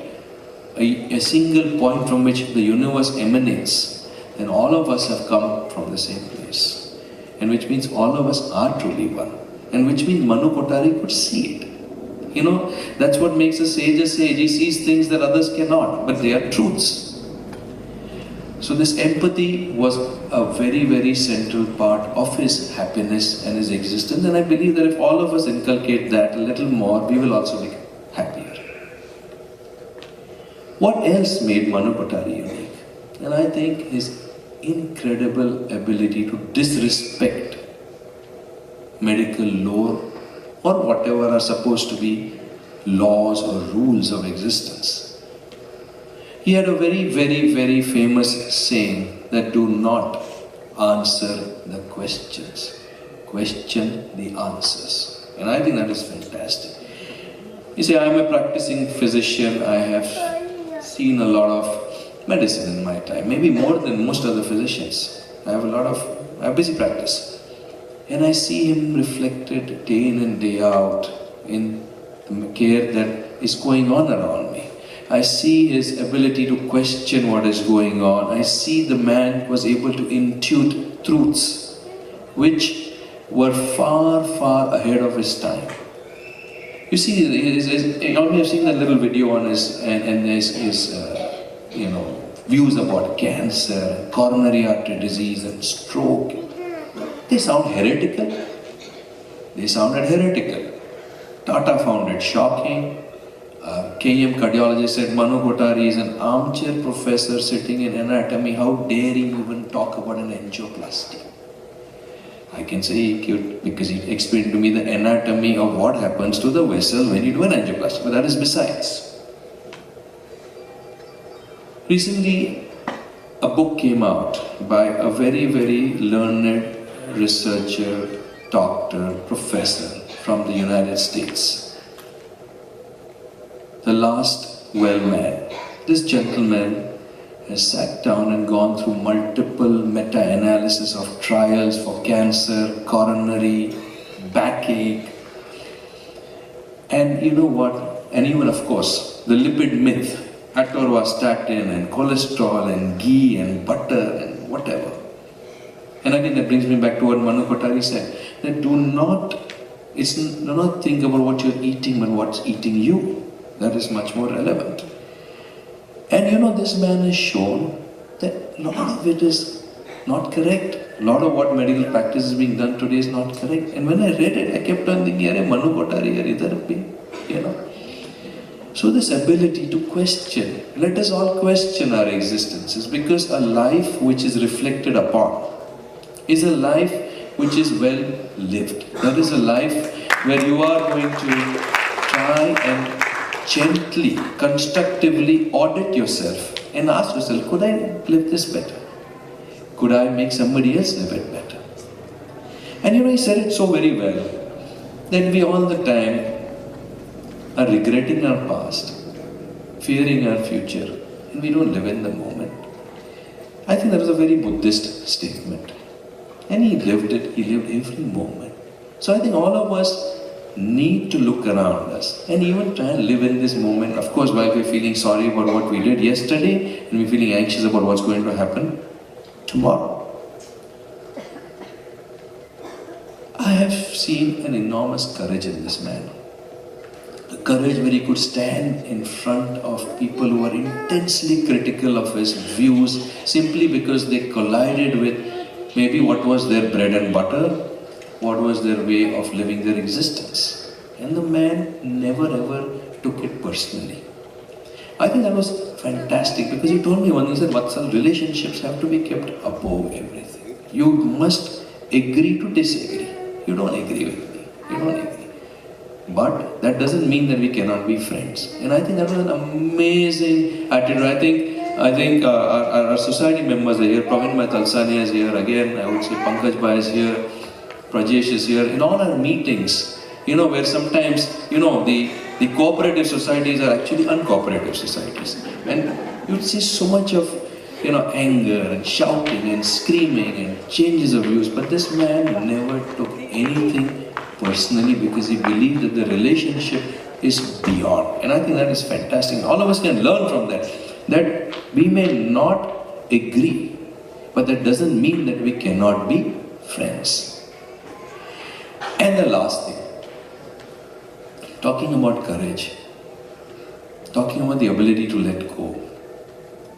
a single point from which the universe emanates, then all of us have come from the same place. And which means all of us are truly one. And which means Manu Kothari could see it. That's what makes a sage a sage. He sees things that others cannot, but they are truths. So this empathy was a very, very central part of his happiness and his existence. And I believe that if all of us inculcate that a little more, we will also be happier. What else made Manu Kothari unique? And I think his incredible ability to disrespect medical lore or whatever are supposed to be laws or rules of existence. He had a very, very, very famous saying that do not answer the questions, question the answers. And I think that is fantastic. You see, I am a practicing physician. I have seen a lot of medicine in my time, maybe more than most other physicians. I have busy practice. And I see him reflected day in and day out in the care that is going on around me. I see his ability to question what is going on. I see the man was able to intuit truths which were far, far ahead of his time. You see, you may have seen that little video on his views about cancer, coronary artery disease and stroke. They sound heretical. They sounded heretical. Tata found it shocking. KM cardiologist said Manu Kothari is an armchair professor sitting in anatomy. How dare he even talk about an angioplasty? I can say he could, because he explained to me the anatomy of what happens to the vessel when you do an angioplasty, but that is besides. Recently, a book came out by a very, very learned researcher, doctor, professor from the United States. The Last Well Man. This gentleman has sat down and gone through multiple meta-analysis of trials for cancer, coronary, backache. And you know what? And even of course, the lipid myth, atorvastatin and cholesterol and ghee and butter and whatever. And again, that brings me back to what Manu Kothari said, that do not think about what you're eating, but what's eating you. That is much more relevant. And this man has shown that a lot of it is not correct. A lot of what medical practice is being done today is not correct. And when I read it, I kept on thinking, Manu Kothari, So this ability to question, let us all question our existences, because a life which is reflected upon is a life which is well lived. That is a life where you are going to try and gently, constructively audit yourself and ask yourself, could I live this better? Could I make somebody else live it better? And he said it so very well, that we all the time are regretting our past, fearing our future, and we don't live in the moment. I think that was a very Buddhist statement. And he lived it, he lived every moment. So I think all of us need to look around us and even try and live in this moment. Of course, while we're feeling sorry about what we did yesterday and we're feeling anxious about what's going to happen tomorrow. I have seen an enormous courage in this man. The courage where he could stand in front of people who are intensely critical of his views simply because they collided with maybe what was their bread and butter, what was their way of living their existence. And the man never ever took it personally. I think that was fantastic, because he told me one thing, he said, Vatsal, relationships have to be kept above everything. You must agree to disagree. You don't agree with me. You don't agree. But that doesn't mean that we cannot be friends. And I think that was an amazing attitude. I think I think our society members are here. Praveen Bhai Talsania is here again. I would say Pankaj Bhai is here. Prajesh is here. In all our meetings, where sometimes, the cooperative societies are actually uncooperative societies. And you'd see so much of, anger and shouting and screaming and changes of views. But this man never took anything personally because he believed that the relationship is beyond. And I think that is fantastic. All of us can learn from that we may not agree, but that doesn't mean that we cannot be friends. And the last thing, talking about courage, talking about the ability to let go.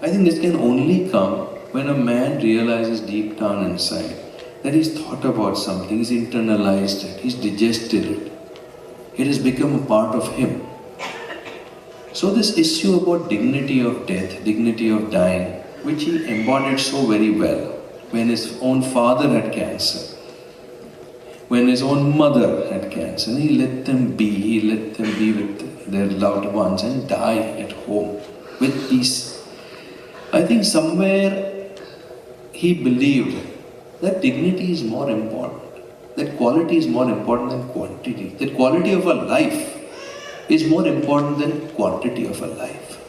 I think this can only come when a man realizes deep down inside that he's thought about something, he's internalized it, he's digested it. It has become a part of him. So this issue about dignity of death, dignity of dying, which he embodied so very well when his own father had cancer, when his own mother had cancer, he let them be with their loved ones and die at home with peace. I think somewhere he believed that dignity is more important, that quality is more important than quantity, that quality of a life is more important than quantity of a life.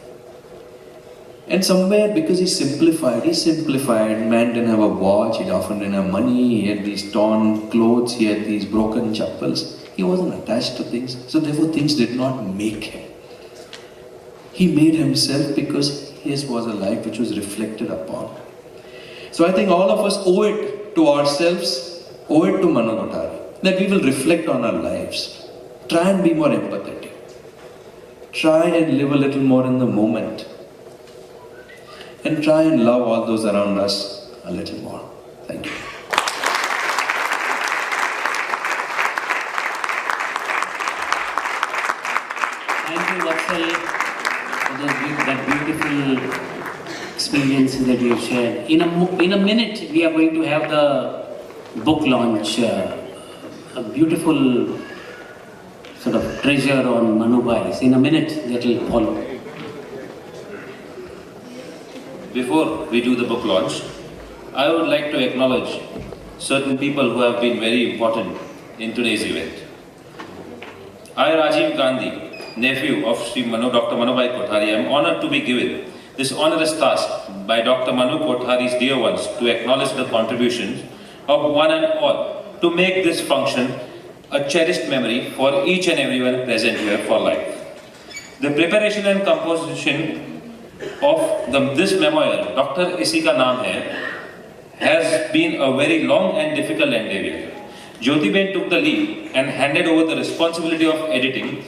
And somewhere, because he simplified, man didn't have a watch, he often didn't have money, he had these torn clothes, he had these broken chappals, he wasn't attached to things, so therefore things did not make him. He made himself because his was a life which was reflected upon. So I think all of us owe it to ourselves, owe it to Manu Kothari, that we will reflect on our lives. Try and be more empathetic. Try and live a little more in the moment. And try and love all those around us a little more. Thank you. Thank you, Vatsal, for that beautiful experiences that you have shared. In a minute, we are going to have the book launch, a beautiful sort of treasure on Manu Bhai. In a minute, that will follow. Before we do the book launch, I would like to acknowledge certain people who have been very important in today's event. I, Rajiv Gandhi, nephew of Dr.M.V.L. Kothari, am honored to be given this onerous task by Dr.Manu.Kothari's dear ones to acknowledge the contributions of one and all to make this function a cherished memory for each and everyone present here for life. The preparation and composition of this memorial, Dr. Isi Ka Naam Hai, has been a very long and difficult endeavor. Jyotiben took the lead and handed over the responsibility of editing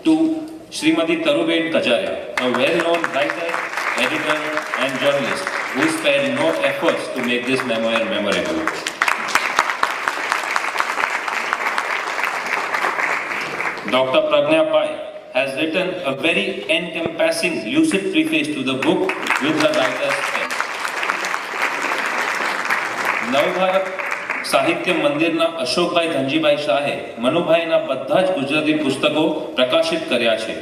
to Srimati Taruben Kajaria, a well-known writer, editor and journalist who spared no efforts to make this memorial memorable. Dr. Pragnya Pai has written a very encompassing, lucid preface to the book with her writer's pen. Navbharat સાહિત્ય મંદિરના અશોકભાઈ ધનજીભાઈ શાહે મનુભાઈના બધા જ ગુજરાતી પુસ્તકો પ્રકાશિત કર્યા છે.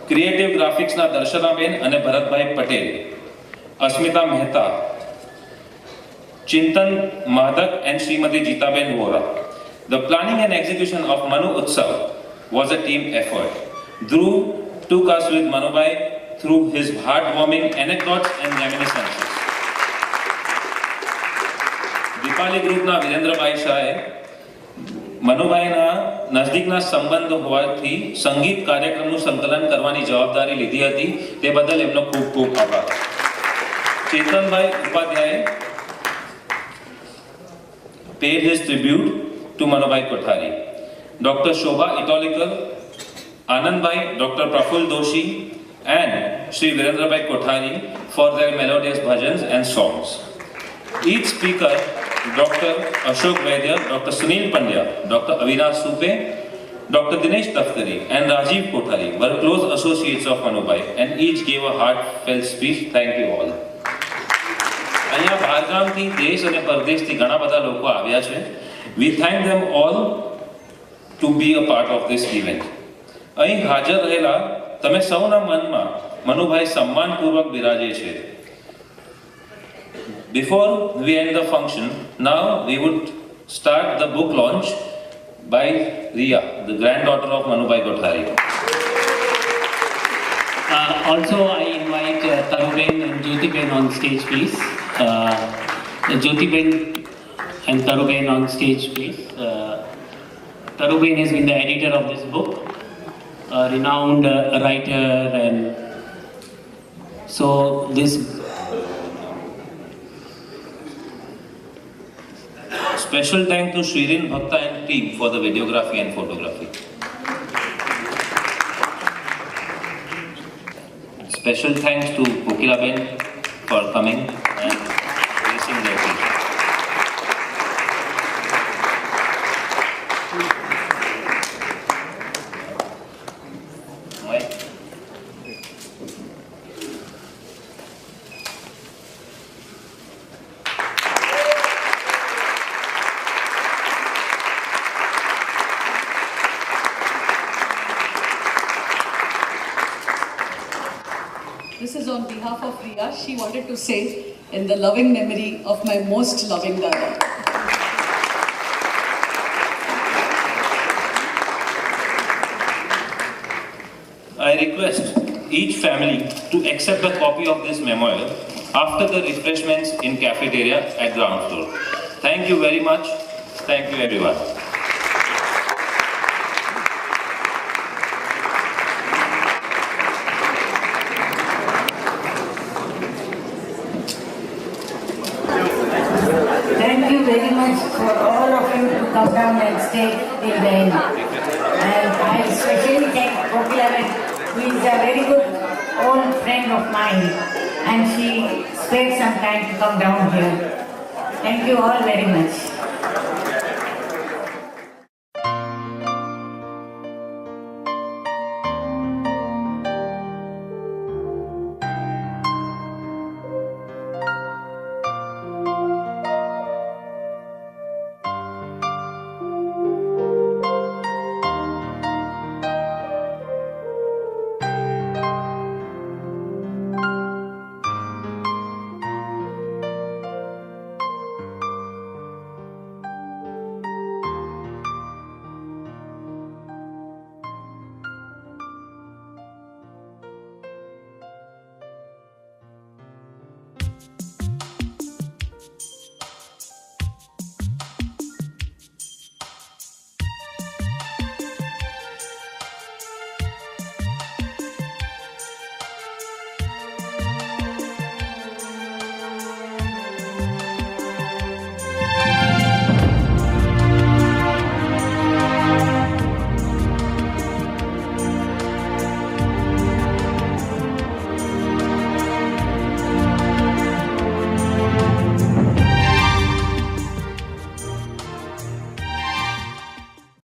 Creative ગ્રાફિક્સના દર્શનાબેન અને ભરતભાઈ પટેલ, અસ્મિતા મહેતા, ચિંતન માધક and Shrimati જીતાબેન Vora. The planning and execution of Manu Utsav was a team effort. Dhruv took us with Manubhai through his heartwarming anecdotes and reminiscences. Dipali ગ્રુપના વિરેન્દ્રભાઈ શાહે મનુભાઈના નજદીકના સંબંધ હોવાથી સંગીત કાર્યક્રમનું સંકલન કરવાની જવાબદારી લીધી હતી, તે બદલ એમનો ખૂબ ખૂબ આભાર. Chetanbhai ઉપાધ્યાયે paid his tribute to Manubhai Kothari. Dr. Shobha Itolikal, Anandbhai, Dr. Praful Doshi and Sri Virendrabhai Kothari for their melodious bhajans and songs. Each speaker, Dr. Ashok Vaidya, Dr. Sunil Pandya, Dr. DR.SUPE, Dr. Dinesh Tafkari and Rajiv Kothari were close associates of Manubhai and each gave a heartfelt speech. Thank you all. અહીંયા બહારગામથી દેશ અને પરદેશથી ઘણા બધા લોકો આવ્યા છે. We thank them all to be a part of this event. અહીં હાજર રહેલા તમે સૌના મનમાં મનુભાઈ સન્માનપૂર્વક બિરાજે છે. Before we end the function, now we would start the book launch by Riya, the granddaughter of Manubhai Kothari. Also, I invite Taruben and Jyotiben on stage, please. Jyotiben and Taruben on stage, please. Taruben has been the editor of this book, a renowned writer, and so this. Special thanks to Shririn Bhakta and team for the videography and photography. Special thanks to Kokila Ben for coming and gracing the occasion. This is on behalf of Riya. She wanted to say, in the loving memory of my most loving Dada. I request each family to accept a copy of this memorial after the refreshments in cafeteria at ground floor. Thank you very much. Thank you everyone. Thank you very much for all of you to come down and stay till the end. And I especially thank Kokila, who is a very good old friend of mine, and she spared some time to come down here. Thank you all very much.